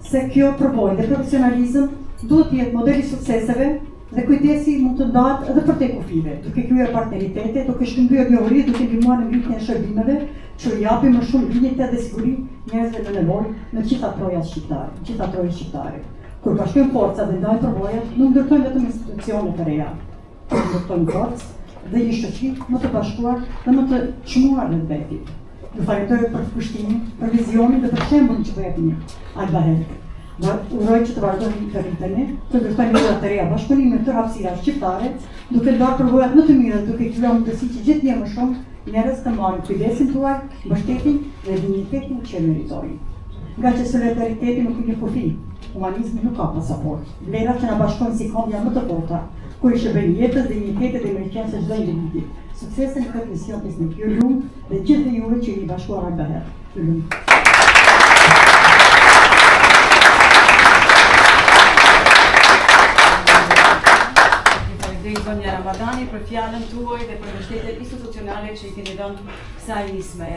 se kjo përvojë dhe profesionalizëm duhet të jetë modeli i sukseseve dhe kujdesi mund të ndahet edhe për te kufive, duke kryer partneritete, duke shkëmbyer njohuri, duke ndihmuar në ngritjen e shërbimeve, që i japi më shumë dinjitet dhe siguri njerëzve në nevojë në gjitha trojat shqiptare. Kur bashkojmë forcat dhe ndajmë përvojat, nuk ndërtojmë vetëm institucione të reja, por ndërtojmë forcë dhe një shoqëri më të bashkuar dhe më të çmuar në veti. Ju falenderoj për përkushtimin, për vizionin dhe për shembullin që po jepni Alba Health. Uroj që të vazhdojmë të rriteni, të ndërtojmë lidhje të reja bashkëpunime të hapësirave shqiptare, duke ndarë përvojat më të mira, duke krijuar mundësi që gjithnjë më shumë njerëz të marrin kujdesin tuaj, mbështetjen dhe dinjitetin që meritojnë. Nga që solidariteti nuk është një kufi, humanizmi nuk ka pasaport. Vlerat që na bashkojnë si kom janë më të forta, kur i shërbejnë jetës, dinjitetit dhe mirëqenies së çdo individi. Suksesin në këtë mision të një ju lumë dhe gjithë juve që jeni bashkuar Alba Health. Ju lumë. Zonja Ramadani për fjalën tuaj dhe për mbështetjen institucionale që i keni dhënë kësaj nisme.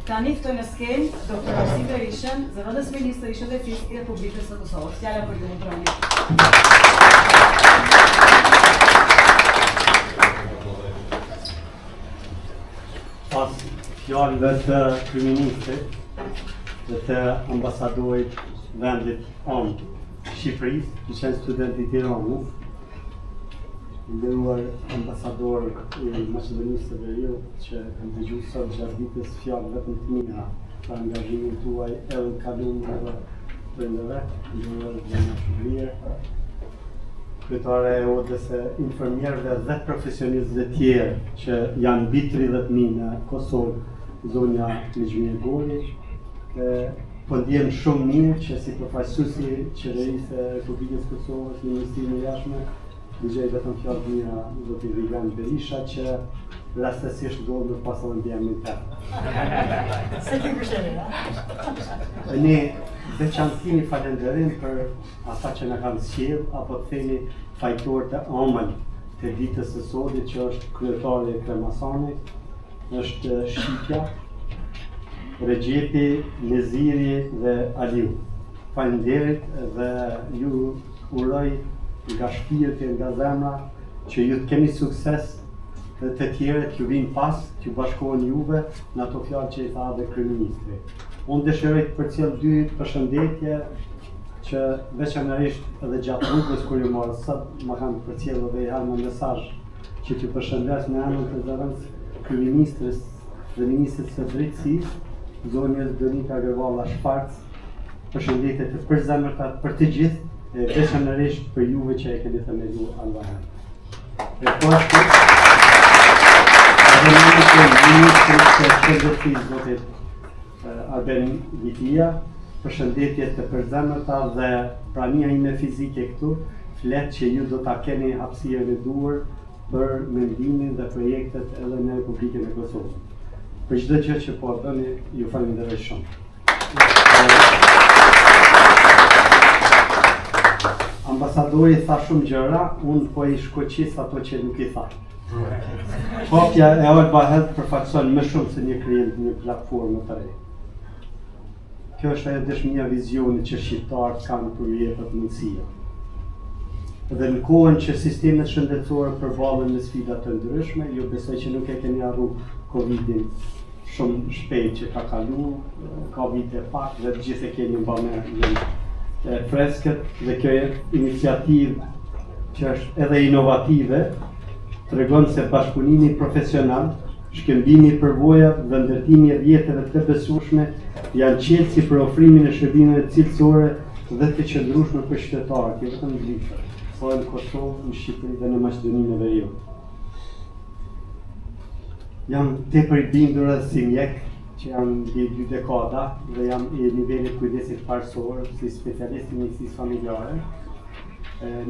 Tani ftoj në skenë Dr. Arsim Berishën, zëvendës ministër i Shëndetësisë i Republikës së Kosovës. Fjala për ju, ndroni. Pas fjalëve të kryeministrit dhe të ambasadorit vendit onë Shqipërisë, që qenë student i Tiranës, nderuar ambasador i Maqedonisë së Veriut, që kam dëgjuar sot gjatë ditës fjalë vetëm të mira për angazhimin tuaj edhe të kaluar edhe të ndërve, nderuar Gjena Shublir, kryetare e odës së infermierëve dhe profesionistëve të tjerë që janë mbi 30.000 në Kosovë, zonja Lexmir Goli, po ndjem shumë mirë që si përfaqësuesi qeverisë së Republikës Kosovës në Ministrinë e Jashtme, dëgjoj vetëm fjalë të mira zotit Vigan Berisha që rastësisht ndodh në pasardhëndimin tënd. Se ti përshëndet. Ne veçantësimi falenderim për ata që na kanë sjell apo të themi fajtor të ëmbël të ditës së sotme që është kryetari i Kremasanit, është Shqipja, Regjepi, Neziri dhe Aliu. Faleminderit dhe ju uroj nga shpirti, nga zemra, që ju të keni sukses dhe të tjerët që vinë pas, që bashkohen juve në ato fjalë që i tha dhe kryeministri. Unë dëshiroj të përcjell dy përshëndetje që veçanërisht edhe gjatë rrugës kur ju marr sot më kanë përcjellë edhe një me mesazh që t'ju përshëndes në emër të zëvendës kryeministres dhe ministrit së drejtësisë, zonjës Donika Gërvalla Shparc, përshëndetje të përzemërta për të gjithë, veçanërisht për juve që e keni themeluar Alba Health. E poshtë, edhe në të ministrit të shëndetësisë zotit Arben Vitia, përshëndetje të përzemërta dhe prania ime fizike këtu, flet që ju do ta keni hapësirën e duhur për mendimin dhe projektet edhe në Republikën e Kosovës. Për çdo gjë që po bëni, ju falenderoj shumë. Ambasadori tha shumë gjëra, unë po i shkoqis ato që nuk i tha. Kopja e Alba Health përfaqëson më shumë se një krijim të një platforme të re. Kjo është ajo dëshmia vizioni që shqiptarët kanë për jepet mundësia. Dhe në kohën që sistemet shëndetësore përballen me sfida të ndryshme, ju besoj që nuk e keni harruar Covidin shumë shpejt që ka kalu, ka vite pak dhe të gjithë e keni mbanë freskët dhe kjo iniciativë që është edhe inovative tregon se bashkëpunimi profesional, shkëmbimi i përvojave dhe ndërtimi i rrjeteve të besueshme janë qelësi për ofrimin e shërbimeve cilësore dhe të qëndrueshme për qytetarët, jo vetëm në Zvicër, por në Kosovë, në Shqipëri dhe në Maqedoninë e Veriut. Jam tepër i bindur edhe si mjek që jam mbi 2 dekada dhe jam i nivelit kujdesit parësor si specialist i mjekësisë familjare.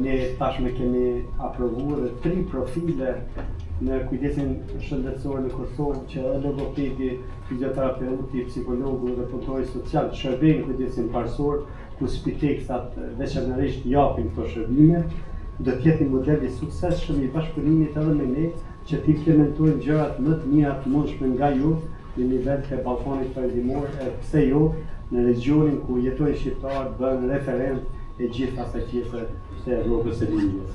Ne tashmë kemi aprovuar 3 profile në kujdesin shëndetësor në Kosovë që edhe logopedi, fizioterapeuti, psikologu dhe punëtori social shërbejnë kujdesin parësor, ku spiteksat veçanërisht japin këto shërbime. Do të jetë një model i suksesshëm i bashkëpunimit edhe me ne që të implementojnë gjërat më të mira të mundshme nga ju në nivel të ballkonit perëndimor, pse jo në regionin ku jetojnë shqiptarët bën referent e gjithë asaj pjese të rrugës së linjës.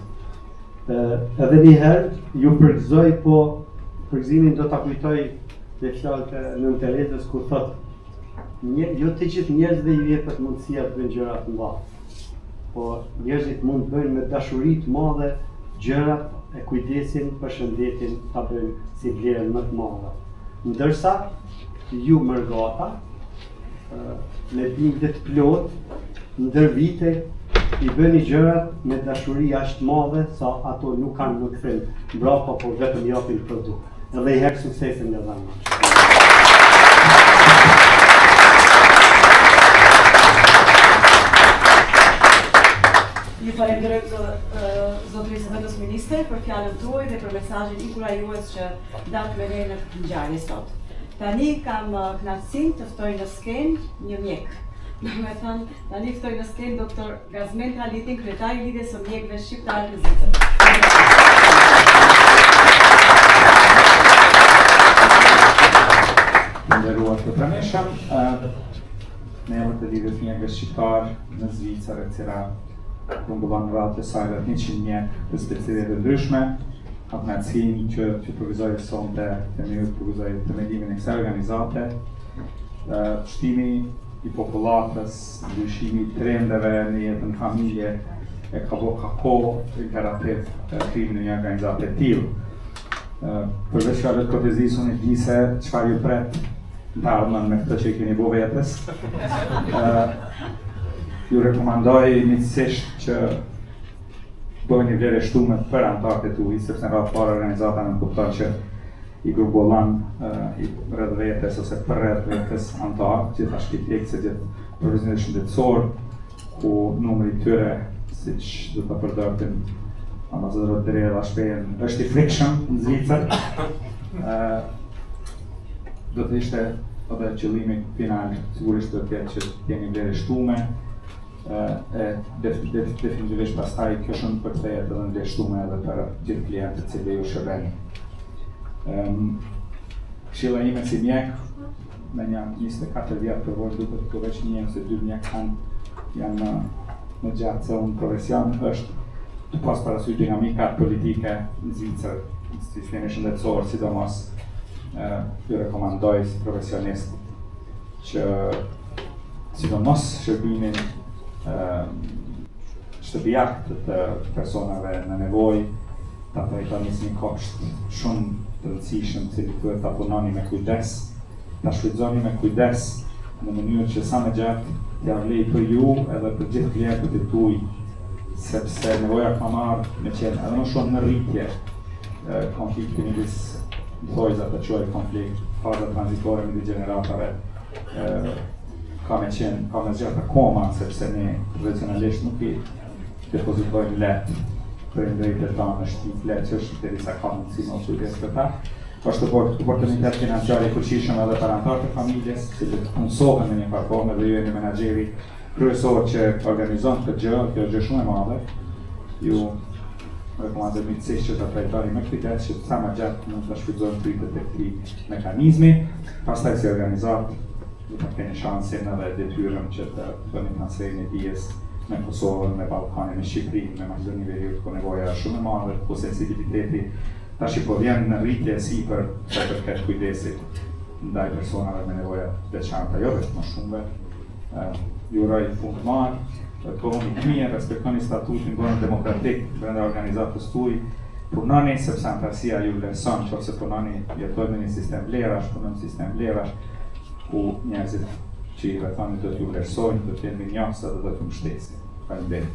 Edhe një herë ju përgëzoj, po përgëzimin do ta kujtoj me fjalët e Nën Terezës kur thotë jo të gjithë njerëzve ju jepet mundësia të bëjnë gjëra të mëdha, po njerëzit mund të bëjnë me dashuri të madhe gjërat e kujdesin për shëndetin ta bëjnë si vlerën më të madhe. Ndërsa ju mërgata me bindje të plot ndër vite i bëni gjërat me dashuri aq të madhe sa ato nuk kanë më kthim mbrapa, por vetëm japin produkt. Edhe i herë suksesin nga dhëna. Ju falenderoj zotërisë vendos ministre për fjalën tuaj dhe për mesazhin inkurajues që dat me ne në ngjarje sot. Tani kam kënaqësinë të ftoj në skenë një mjek. Domethënë, tani ftoj në skenë doktor Gazmend Halitin, kryetari i Lidhjes së Mjekëve Shqiptarë të Zvicër. Nderuar të pranishëm, në emër të Lidhjes së Mjekëve Shqiptarë në Zvicër, e cila rumbullon rratë e saj rreth 100 mjekë të specialiteteve ndryshme, kam kënaqësinë që përgëzoj sonte të mirë përgëzoj të mendimin e kësaj organizate, shtimi i popullatës, ndryshimi i trendeve në jetën familje e ka kohë imperativ krimin në një organizatë e tillë. Përveç fjalëve të kortezisë, unë di se çfarë ju pret në ardhmen me këtë që i keni bërë vetes. Ju rekomandoj miqësisht që bëni një vlerë shtume për anëtarët e tuaj, sepse në radhë parë organizata në kupton që i grumbullan rreth vetes ose për rreth vetes anëtarë, gjithashtu shpitjekse gjithë profesionistë shëndetësor, ku numri i tyre, siç do ta përdortin ambasadorët Derela shpejën, është i frikshëm në Zvicër. Do të ishte edhe qëllimi final, sigurisht do të jetë që të jeni vlerë shtume, definitivisht pastaj kjo shumë përkthehet edhe në vlerë shtume edhe për gjithë klientët që ju shërbeni. Këshilla ime si mjek, me një 24 vjet përvojë duket të veç një ose dy mjek janë më gjatë se unë profesion, është të pas parasysh dinamikat politike në Zvicër, sistemi shëndetësor, sidomos ju rekomandoj si profesionist që sidomos shërbimin shtëpiak të personave në nevojë ta trajtoni si një kopsht shumë të rëndësishëm, cili duhet ta punoni me kujdes, ta shfrytëzoni me kujdes në mënyrë që sa më gjatë t'ia vlej për ju edhe për gjithë klientët e tuaj, sepse nevoja ka marrë me qenë edhe më shumë në rritje konflikti midis thojza të quaj konflikt, faza tranzitore midis gjeneratave ka me zgjatë akoma, sepse ne tradicionalisht nuk i depozitojmë lehtë për drejtet tona në shtëpi lehtësh, derisa ka mundësi mos u kujdes për ta. Është oportunitet financiar i fuqishëm edhe për anëtarët e familjes, cilët punësohen në një farë forme dhe ju jeni menaxheri kryesor që organizon këtë gjë, kjo është gjë shumë e madhe. Ju rekomandoj miqësisht që ta trajtoni me kujdes, që sa më gjatë mund ta shfrytëzojmë pritjet e këtij mekanizmi. Pastaj si organizat do të keni shansin edhe detyrën që të bëni transferin e dijes me Kosovën, me Ballkanin, me Shqipërinë, me Maqedoninë Veriut, ku nevoja është shumë e madhe, ku sensibiliteti tash po vjen në rritje sipër sa i përket kujdesit ndaj personave me nevoja të veçanta, jo vetëm më shumëve. Ju uroj punë të mirë, të bëni të mirë, respektoni statutin tonë demokratik brenda organizatës tuaj. Punoni sepse antarësia ju vlerëson, nëse punoni, jetojmë në një sistem vlerash, punojmë në sistem vlerash, ku njerëzit që i rrethoni do t'ju vlerësojnë, do t'jenë mirënjohës dhe do t'ju mbështesin. Faleminderit.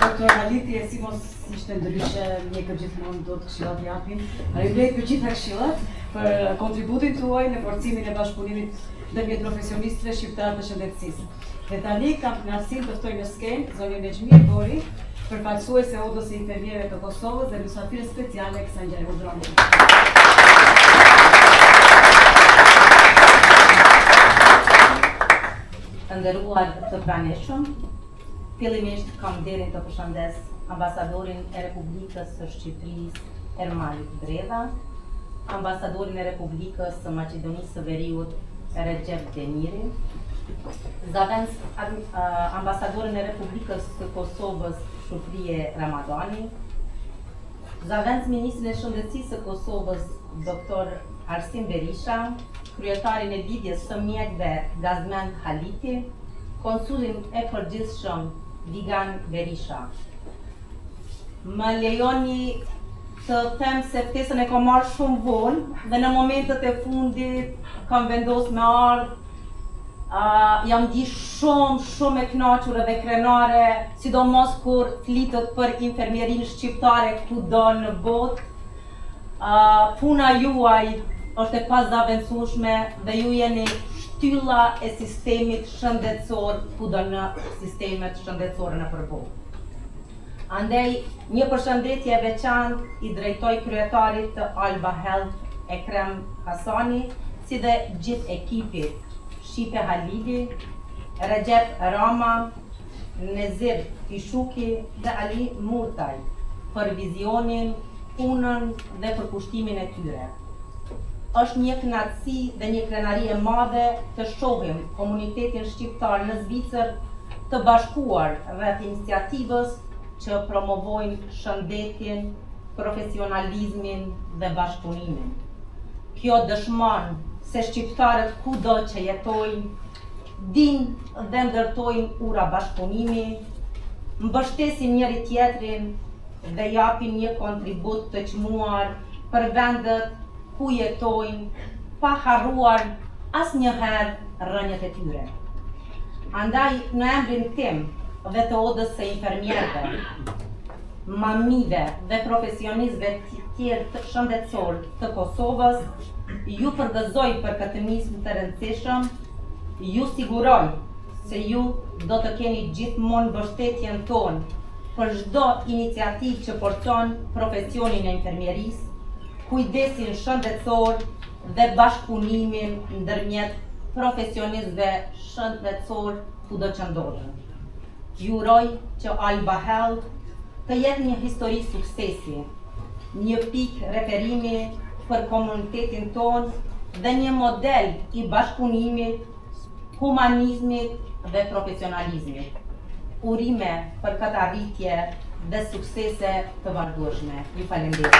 Doktor Haliti e si mos ishte ndryshe, mjekët gjithmonë do të këshillat japin. Faleminderit për gjitha këshillat, për kontributin tuaj në forcimin e bashkëpunimit ndërmjet profesionistëve shqiptarë të shëndetësisë. Dhe tani kam kënaqësinë të ftoj në skenë zonjën Nexhmir Bori, përfaqësuese e Odës së Infermierëve të Kosovës dhe mysafire speciale kësaj ngjarje udhërore. Të nderuar të pranishëm, fillimisht kam nderin të përshëndes ambasadorin e Republikës së Shqipërisë Ermal Dreda, ambasadorin e Republikës së Maqedonisë së Veriut Recep Demiri, ambasadorin e Republikës së Kosovës Shufrije Ramadani, Zavendës Ministrin e Shëndetësisë së Kosovës Dr. Arsim Berisha, kryetarin e lidhjes së mjekëve Gazmend Haliti, konsulin e përgjithshëm Vigan Berisha. Më lejoni të them se ftesën e kam marrë shumë vonë dhe në momentet e fundit kam vendosur me ardhë. Jam di shumë e kënaqur dhe krenare, sidomos kur flitet për infermierin shqiptare kudo në botë. Puna juaj është e pazaventueshme dhe ju jeni shtylla e sistemit shëndetësor kudo në sistemet shëndetësore në botë. Andaj, një përshëndetje e veçantë i drejtoj kryetarit të Alba Health Ekrem Hasani, si dhe gjithë ekipit Shqipe Halili, Recep Rama, Nezir Fishuki dhe Ali Murtaj për vizionin, punën dhe për kushtimin e tyre. Është një kënaqësi dhe një krenari e madhe të shohim komunitetin shqiptar në Zvicër të bashkuar rreth iniciativës që promovojnë shëndetin, profesionalizmin dhe bashkëpunimin. Kjo dëshmon se shqiptarët kudo që jetojnë, dinë dhe ndërtojnë ura bashkëpunimi, mbështesin njëri tjetrin dhe japin një kontribut të çmuar për vendet ku jetojnë, pa harruar asnjëherë rrënjët e tyre. Andaj, në emrin tim dhe të odës së infermierëve, mamive dhe profesionistëve tjerë të shëndetësor të Kosovës, ju përgëzoj për këtë nismë të rëndësishëm, ju siguroj se ju do të keni gjithmonë mbështetjen tonë për çdo iniciativë që forcon profesionin e infermierisë, kujdesin shëndetësor dhe bashkëpunimin ndërmjet profesionistëve shëndetësor kudo që ndodhen. Ju uroj që Alba Health të jetë një histori suksesi, një pikë referimi për komunitetin tonë dhe një model i bashkëpunimit, humanizmit dhe profesionalizmit. Urime për këtë arritje dhe suksese të vazhdueshme. Ju falenderoj.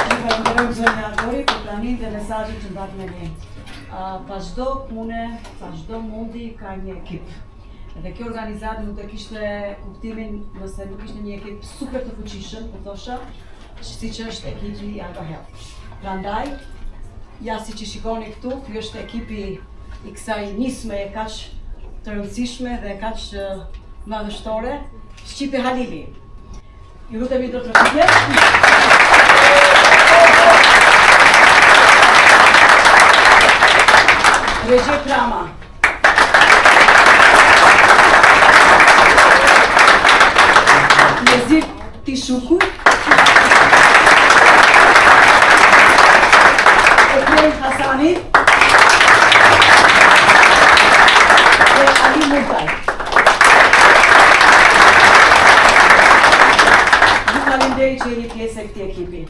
Ju falenderoj zonja Adori për planin dhe mesazhin që ndat me ne. Pas çdo pune, pas çdo mundi ka një ekip. Dhe kjo organizatë nuk e kishte kuptimin nëse nuk ishte një ekip super të fuqishëm, po thosha, siç është ekipi Alba Health. Prandaj, ja siç i shikoni këtu, ky është ekipi i kësaj nisme kaq të rëndësishme dhe kaq madhështore, Shqipe Halili. Ju lutemi do të rëpitje. Recep Rama. Nezir Fishuku. Ekrem Hasani. Dhe Ali Murtaj. Ju falenderoj që jeni pjesë e këtij ekipi.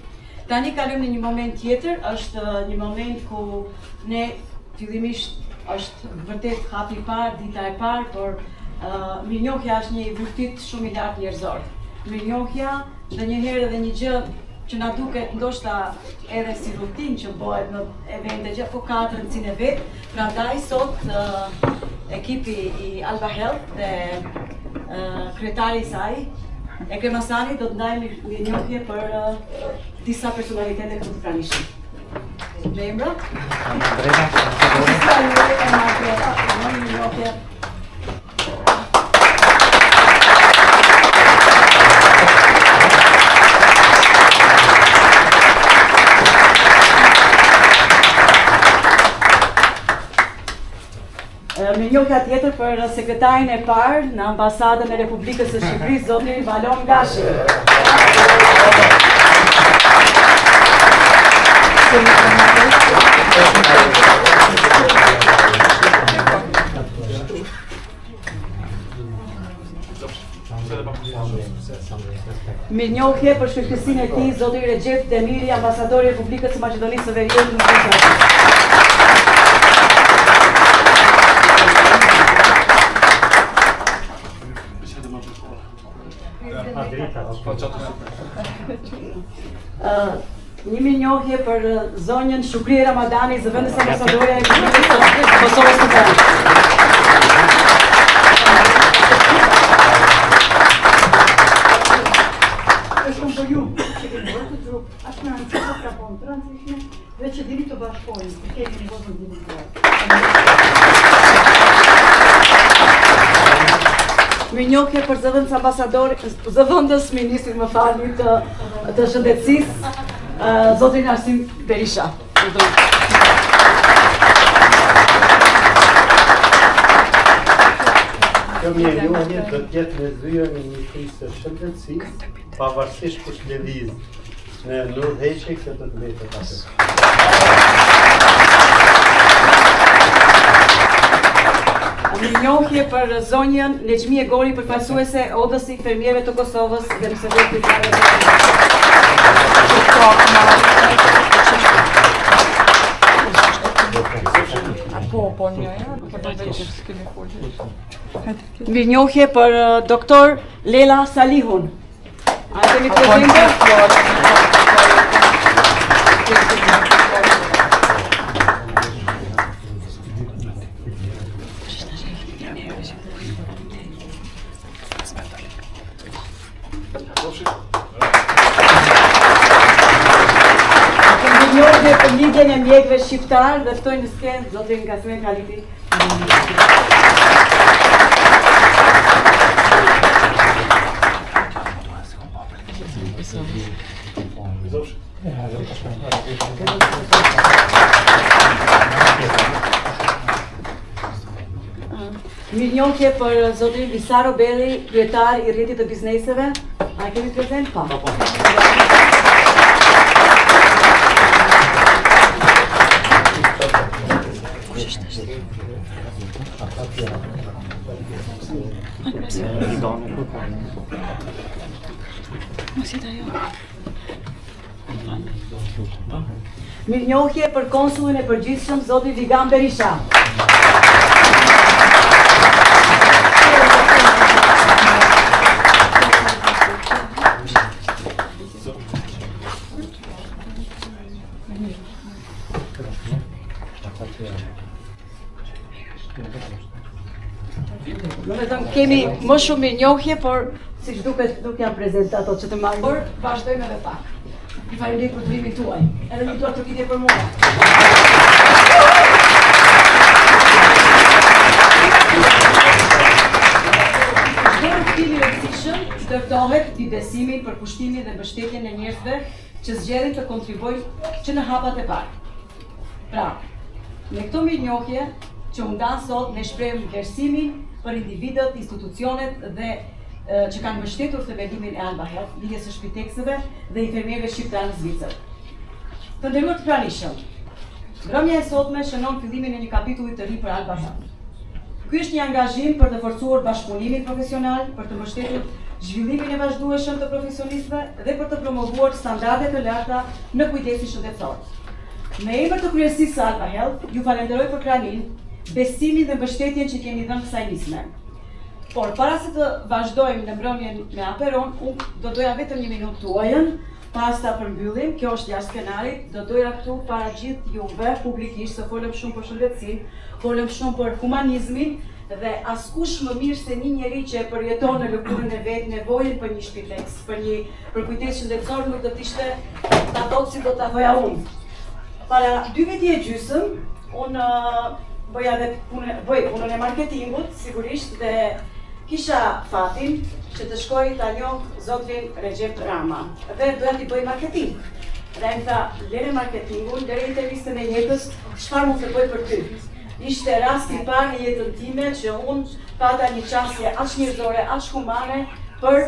Tani kalojmë në një moment tjetër, është një moment ku ne fillimisht është vërtet hapi i parë, dita e parë, por mirënjohja është një virtyt shumë i lartë njerëzor. Mirënjohja dhe njëherë edhe një gjë që na duket ndoshta edhe si rutinë që bëhet në evente gjë, po ka të rëndësinë e vet. Prandaj sot ekipi i Alba Health dhe kryetari i saj, Ekrem Hasani, do të ndajmë mirënjohje për disa personalitete këtu të pranishëm. Zemra. Mirënjohja tjetër për sekretarin e parë në ambasadën e Republikës së Shqipërisë, zotin Valon Gashi. Mirënjohje për shkëlqësinë e tij zoti Recep Demiri, ambasadori i Republikës së Maqedonisë së Veriut në Bruxelles. Një mirënjohje për zonjën Shukri Ramadani, zëvendës ambasadore e Kosovës së Veriut. Për ju, që kemi bërë të trup, ashtë në nëmë që ka po në transishme, dhe që dini të bashkojnë, të kemi në vëzën dini të Mirënjohje për zëvendës ministrit më falni të shëndetësisë, zotin Arsim Berisha. Kjo mirënjohje do t'jetë në zyrën e Ministrisë së Shëndetësisë, pavarësisht kush lëviz në Nurheqe këtë të mbetet atë. Mirënjohje për zonjën Lexmi Egori, përfaqësuese e Odës së Infermierëve të Kosovës dhe në Sekretariatin Mirënjohje për doktor Lela Salihun. A kemi prezente? Mirënjohje për Ligjen e Mjekëve Shqiptar dhe ftoj në skenë zotin Kasmen Kaliti. Mirënjohje për zotin Visaro Belli, kryetar i rrjetit të bizneseve. A kemi prezent? Pa. Mirënjohje për konsullin e përgjithshëm zoti Vigan Berisha. Kemi më shumë mirënjohje, por siç duket nuk janë prezente ato që të marrin. Por vazhdojmë edhe pak. Ju falenderoj për durimin tuaj. Edhe një tuaj trokitje për mua. Çdo rrugtim i rëndësishëm ndërtohet mbi besimin për kushtimin dhe mbështetjen e njerëzve që zgjedhin të kontribuojnë që në hapat e parë. Pra, me këto mirënjohje që u ndan sot ne shprehim vlerësimin për individët, institucionet dhe që kanë mbështetur themelimin e Alba Health, Ligjes së Shpitekseve dhe Infermierëve Shqiptar në Zvicër. Të nderuar të pranishëm, mbrëmja e sotme shënon fillimin e një kapitulli të ri për Alba Health. Ky është një angazhim për të forcuar bashkëpunimin profesional, për të mbështetur zhvillimin e vazhdueshëm të profesionistëve dhe për të promovuar standarde të larta në kujdesin shëndetësor. Me emër të kryesisë së Alba Health, ju falenderoj për kraninë, besimin dhe mbështetjen që keni dhënë kësaj nisme. Por para se të vazhdojmë në mbrëmjen me Aperon, unë do doja vetëm një minutë tuajën, pas ta përmbyllim, kjo është jashtë skenarit, do doja këtu para gjithë juve publikisht se folëm shumë për shëndetësinë, folëm shumë për humanizmin dhe askush më mirë se një njeri që e përjeton në lëkurën e vet nevojën për një shpiteks, për kujdes shëndetësor nuk do të ishte ato si do ta thoja unë. Para 2 vite e gjysmë, unë bëj punën e marketingut, sigurisht, dhe kisha fatin që të shkoj ta njoh zotin Recep Rama dhe doja t'i bëj marketing. Dhe më tha, lere marketingun, lere intervistën e jetës, çfarë mund të bëj për ty? Ishte rasti i parë në jetën time që unë pata një qasje aq njerëzore, aq humane, për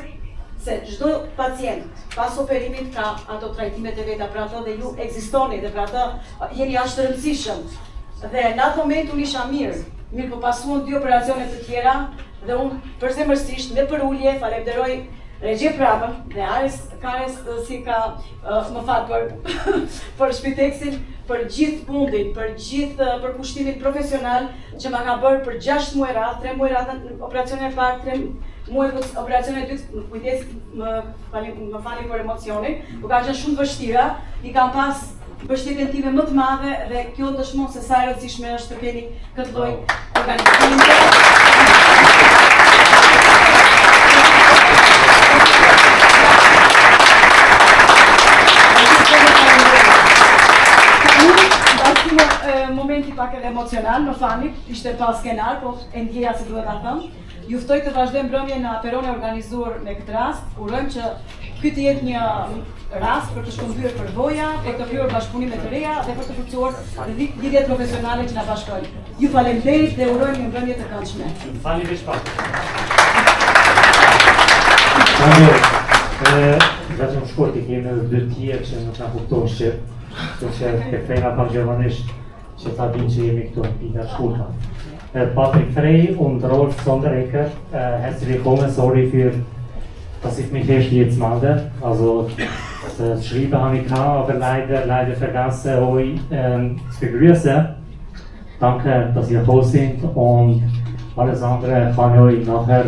se çdo pacient pas operimit ka ato trajtimet e veta, pra ato dhe ju ekzistoni dhe pra ato jeni aq të rëndësishëm. Dhe në atë moment unë isha mirë po pasuan 2 operacione të tjera dhe unë përzemërsisht me përulje falenderoj Recep Rama dhe Aris Kares si ka më fal për Shpiteksin, për gjithë mundin, për gjithë përkushtimin profesional që ma ka bërë për 6 muaj radhë, 3 muaj radhë në operacionin e parë, 3 muaj operacionin e dytë, kujdes, më fali për emocionin, po ka qenë shumë vështira, i kam pas mbështetjen time më të madhe dhe kjo dëshmon se sa e rëndësishme është të keni këtë lloj organizimi. Momenti pak edhe emocional, më fani, ishte pas skenar, po e ndjeja se duhet ta them. Juftoj të vazhdojmë mbrëmjen në aperon e organizuar me këtë rast. Urojmë që ky të jetë një rast për të shkëmbyer përvoja, për të krijuar bashkëpunime të reja dhe për të forcuar lidhjet profesionale që na bashkojnë. Ju falenderit dhe urojmë një mbrëmje të këndshme. Fali veç pak. Vetëm shkurt i kemi edhe 2 tjerë që nuk na kuptojnë shqip, sepse e kthejna pak gjermanisht që ta din që jemi këtu në pita shkurta. Patrik Frey und Rolf Sonderegger, herzlich willkommen, sorry für, dass ich mich erst jetzt melde. Also, das Schreiben habe ich gehabt, aber leider vergessen, euch zu begrüßen. Danke, dass ihr gekommen sind und alles andere kann ich euch nachher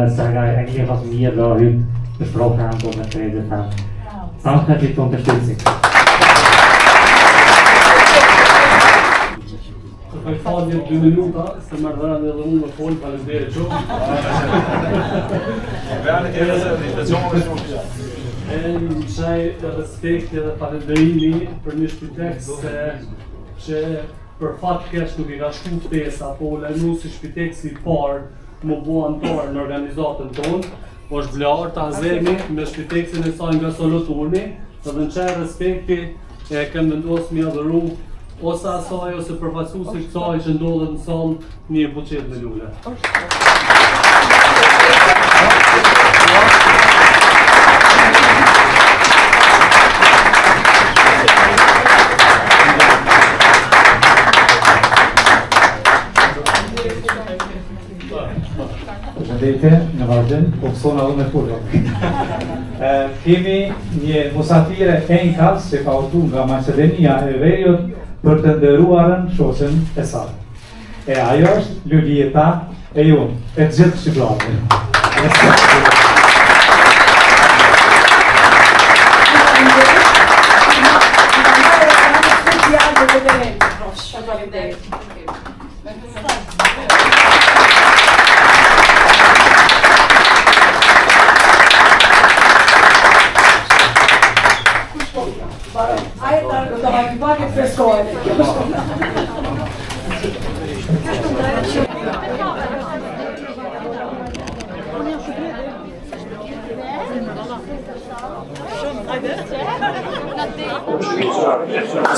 sagen, eigentlich was wir da heute besprochen haben und geredet haben. Danke für die Unterstützung. Për falje 2 minuta, se më rëdhën edhe unë më folë, falenderit shumë. E në qaj respekt edhe falenderimi për një Shpiteks që për fatë kesh nuk i ka shku ftesa, po u lajmëru si Shpiteksi parë më bua antarë në organizatën tonë, është vlarë të azemi me Shpiteksin e saj nga Soloturni, edhe në qaj respekti e kem vendosë mi adhëru ose asaj ose përfaqësuesi kësaj që ndodhet në salë një buqet me lule. Përshëndetje, në vazhdim, po kësona dhe me furë. Kemi një musafire Enkas që ka urtu nga Macedonia e Veriut për të ndëruarën shoqen e saj. E ajo është luljeta e jonë, e gjithë shqiptarëve.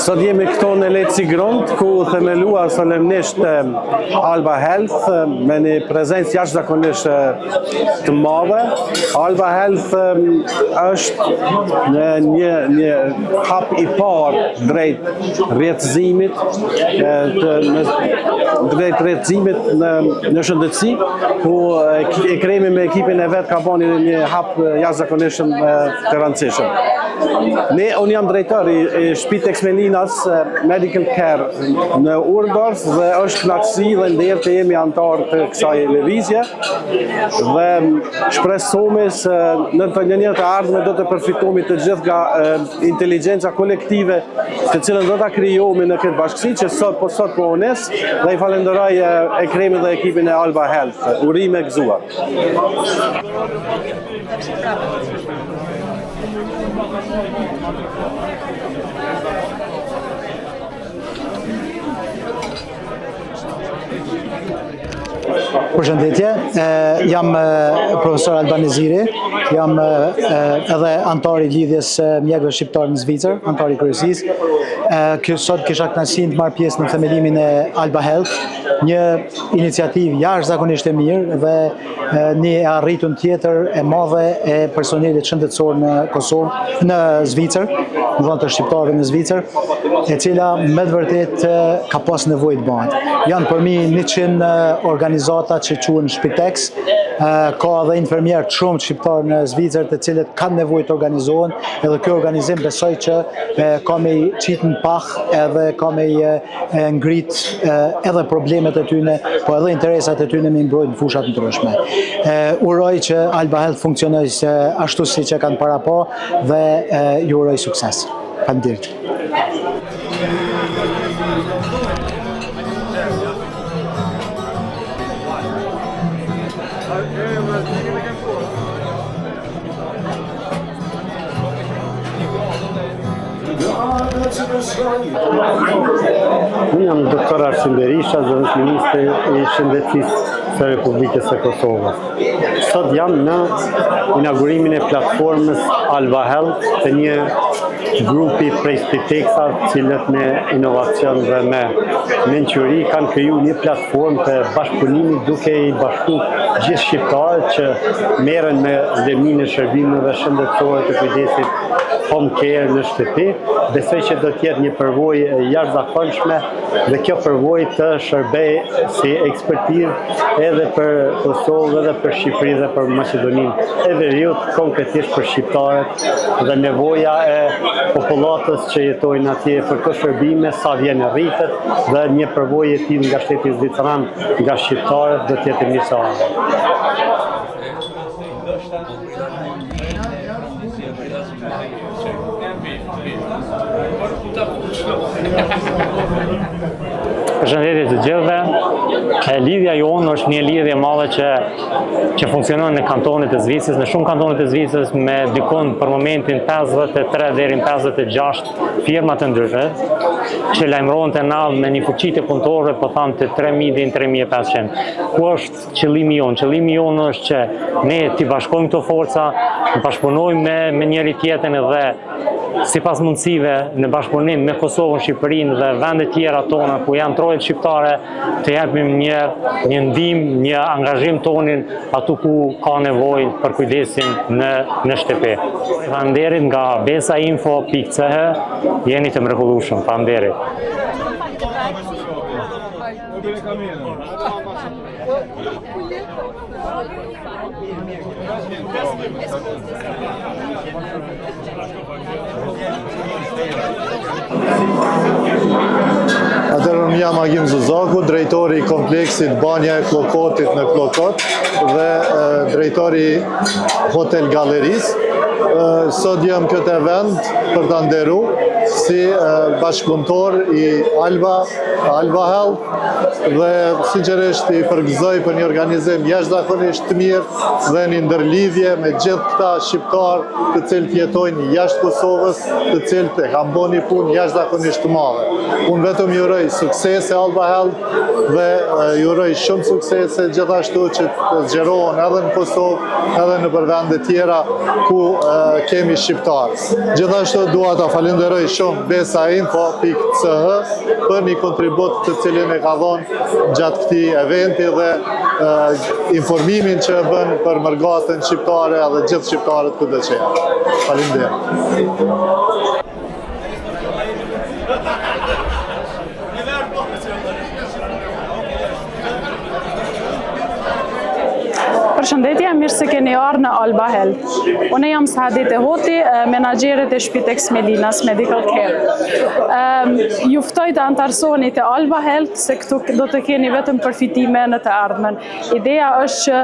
Sot jemi këto në Leci Grond, ku themeluar solemnisht Alba Health me një prezencë jashtëzakonisht të madhe. Alba Health është një hap i parë drejt rrjetëzimit në shëndetësi, ku e kremi me ekipin e vet ka bën një hap jashtëzakonisht të rëndësishëm. Unë jam drejtori i Shpiteks Melinas Medical Care në Urdorf dhe është kënaqësi dhe nder të jemi antar të kësaj lëvizje dhe shpresojmë se në të njëjtën të ardhme do të përfitojmë të gjithë nga inteligjenca kolektive të cilën do ta krijojmë në këtë bashkësi që sot po ones dhe i falenderoj Ekremin dhe ekipin e Alba Health. Urime gëzuar. Përshëndetje, jam profesor Albaneziri, jam edhe antari i lidhjes mjekëve shqiptar në Zvicër, antari i kryesisë. Sot kisha kënaqësinë të marr pjesë në themelimin e Alba Health, një iniciativë jashtëzakonisht e mirë dhe një arritun tjetër e madhe e personelit shëndetësor në Kosovë, në Zvicër, në vend të shqiptarëve në Zvicër, e cila me të vërtet ka pas nevojë të bëhet. Janë përmi 100 organizata që quhen Shpiteks, ka edhe infermierë shumë shqiptarë në Zvicër të cilët kanë nevojë të organizohen, edhe ky organizim besoj që ka me i qitë në pah edhe ka me i ngrit edhe problemet e tyne, po edhe interesat e tyne me mbrojt në fushat në ndryshme. Uroj që Alba Health funksionoj ashtu si që kanë para po dhe ju uroj sukses. Faleminderit. Unë jam doktor Arsim Berisha, zëvendës ministri I Shëndetësisë së Republikës së Kosovës. Sot jam në inaugurimin e platformës Alba Health, të një grupi prej Spiteksa, cilët me inovacion dhe me menqëri kanë kriju një platformë të bashkëpunimit duke I bashku gjithë shqiptarët që merren me vlerësimin e shërbimeve shëndetësore të kujdesit home care në shtëpi. Besoj që do të jetë një përvojë jashtëzakonshme dhe kjo përvojë të shërbejë si ekspertizë edhe për Kosovë, edhe për Shqipëri dhe për Maqedoninë e Veriut, konkretisht për shqiptarët dhe nevoja e popullatës që jetojnë atje për këto shërbime sa vjen rritet dhe një përvojë e tillë nga shteti zviceran nga shqiptarët do të jetë mirëseardhje. Përshëndetje të gjithëve. Lidhja jonë është një lidhje madhe që funksionon në kantonet e Zvicrës, në shumë kantonet e Zvicrës me dikon për momentin 53 deri në 56 firma të ndryshme që lajmërohen të na me një fuqi të punëtorëve po tham të 3000 deri në 3500. Ku është qëllimi jonë? Qëllimi jonë është që ne t'i bashkojmë këto forca, të bashkëpunojmë me njëri tjetrin dhe sipas mundësive në bashkëpunim me Kosovën, Shqipërinë dhe vendet tjera tona ku janë trojet shqiptare të japim një ndihmë, një angazhim tonin atu ku ka nevojë për kujdesin në shtëpi. Faleminderit nga besainfo.ch, jeni të mrekullueshëm. Faleminderit. Unë jam Agim Zuzaku, drejtori I kompleksit Banja e Klokotit në Klokot dhe drejtori Hotel Galeris. Sot jam këtë event për të nderu si bashkëpunëtor I Alba Health dhe sinqerisht I përgëzoj për një organizim jashtëzakonisht të mirë dhe një ndërlidhje me gjithë këta shqiptarë të cilët jetojnë jashtë Kosovës, të cilët e kanë bërë një punë jashtëzakonisht të madhe. Unë vetëm ju uroj suksese Alba Health dhe ju uroj shumë suksese gjithashtu që të zgjerohen edhe në Kosovë, edhe në vende tjera ku kemi shqiptarë. Gjithashtu dua ta falenderoj shumë besainfo.ch për një kontribut të cilin e ka dhënë gjatë këtij eventi dhe informimin që bën për mërgatën shqiptare edhe gjithë shqiptarët kudo që janë. Faleminderit. Përshëndetje, mirë se keni ardhur në Alba Health. Unë jam Saadete Hoti, menaxhere e Shpitex Melinas Medical Care. Ju ftoj të antarësoheni te Alba Health se këtu do të keni vetëm përfitime në të ardhmen. Ideja është që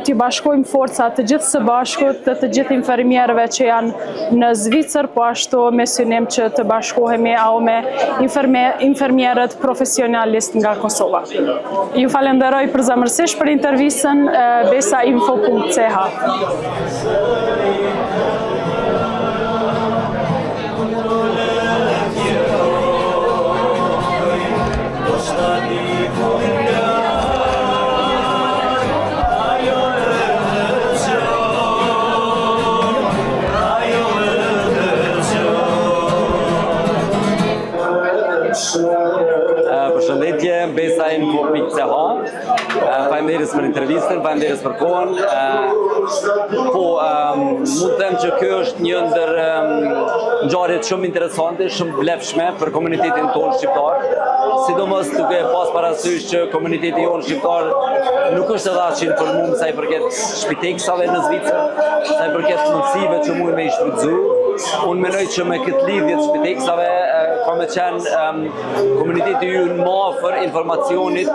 t'ju bashkojmë forcat të gjithë së bashku, të gjithë infermierëve që janë në Zvicër, po ashtu me synim që të bashkohemi me infermierët profesionalistë nga Kosova. Ju falenderoj përzemërsisht për intervistën. besainfo.ch. Përshëndetje, besainfo.ch. Faleminderit për intervistën, faleminderit për kohën. Mund të them që kjo është një ndër ngjarjet shumë interesante, shumë vlefshme për komunitetin tonë shqiptar. sidomos duke pas parasysh që komuniteti jonë shqiptar nuk është edhe aq i informuar sa i përket shpiteksave në Zvicër, sa i përket mundësive që mund me i shfrytëzu. Unë mendoj që me këtë lidhje të shpiteksave ka me qenë komuniteti ju më afër informacionit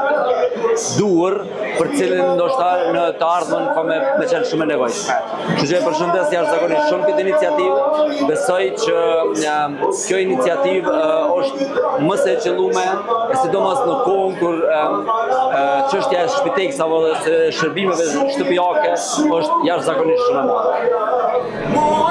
duhur për cilin ndoshta në të ardhmen ka me qenë shumë e nevojshme. Kështu që përshëndes jashtëzakonisht shumë këtë iniciativë. Besoj që kjo iniciativë është më së qellume, sidomos në kohën kur çështja e shpiteksave dhe shërbimeve shtëpiake është jashtëzakonisht shumë e madhe.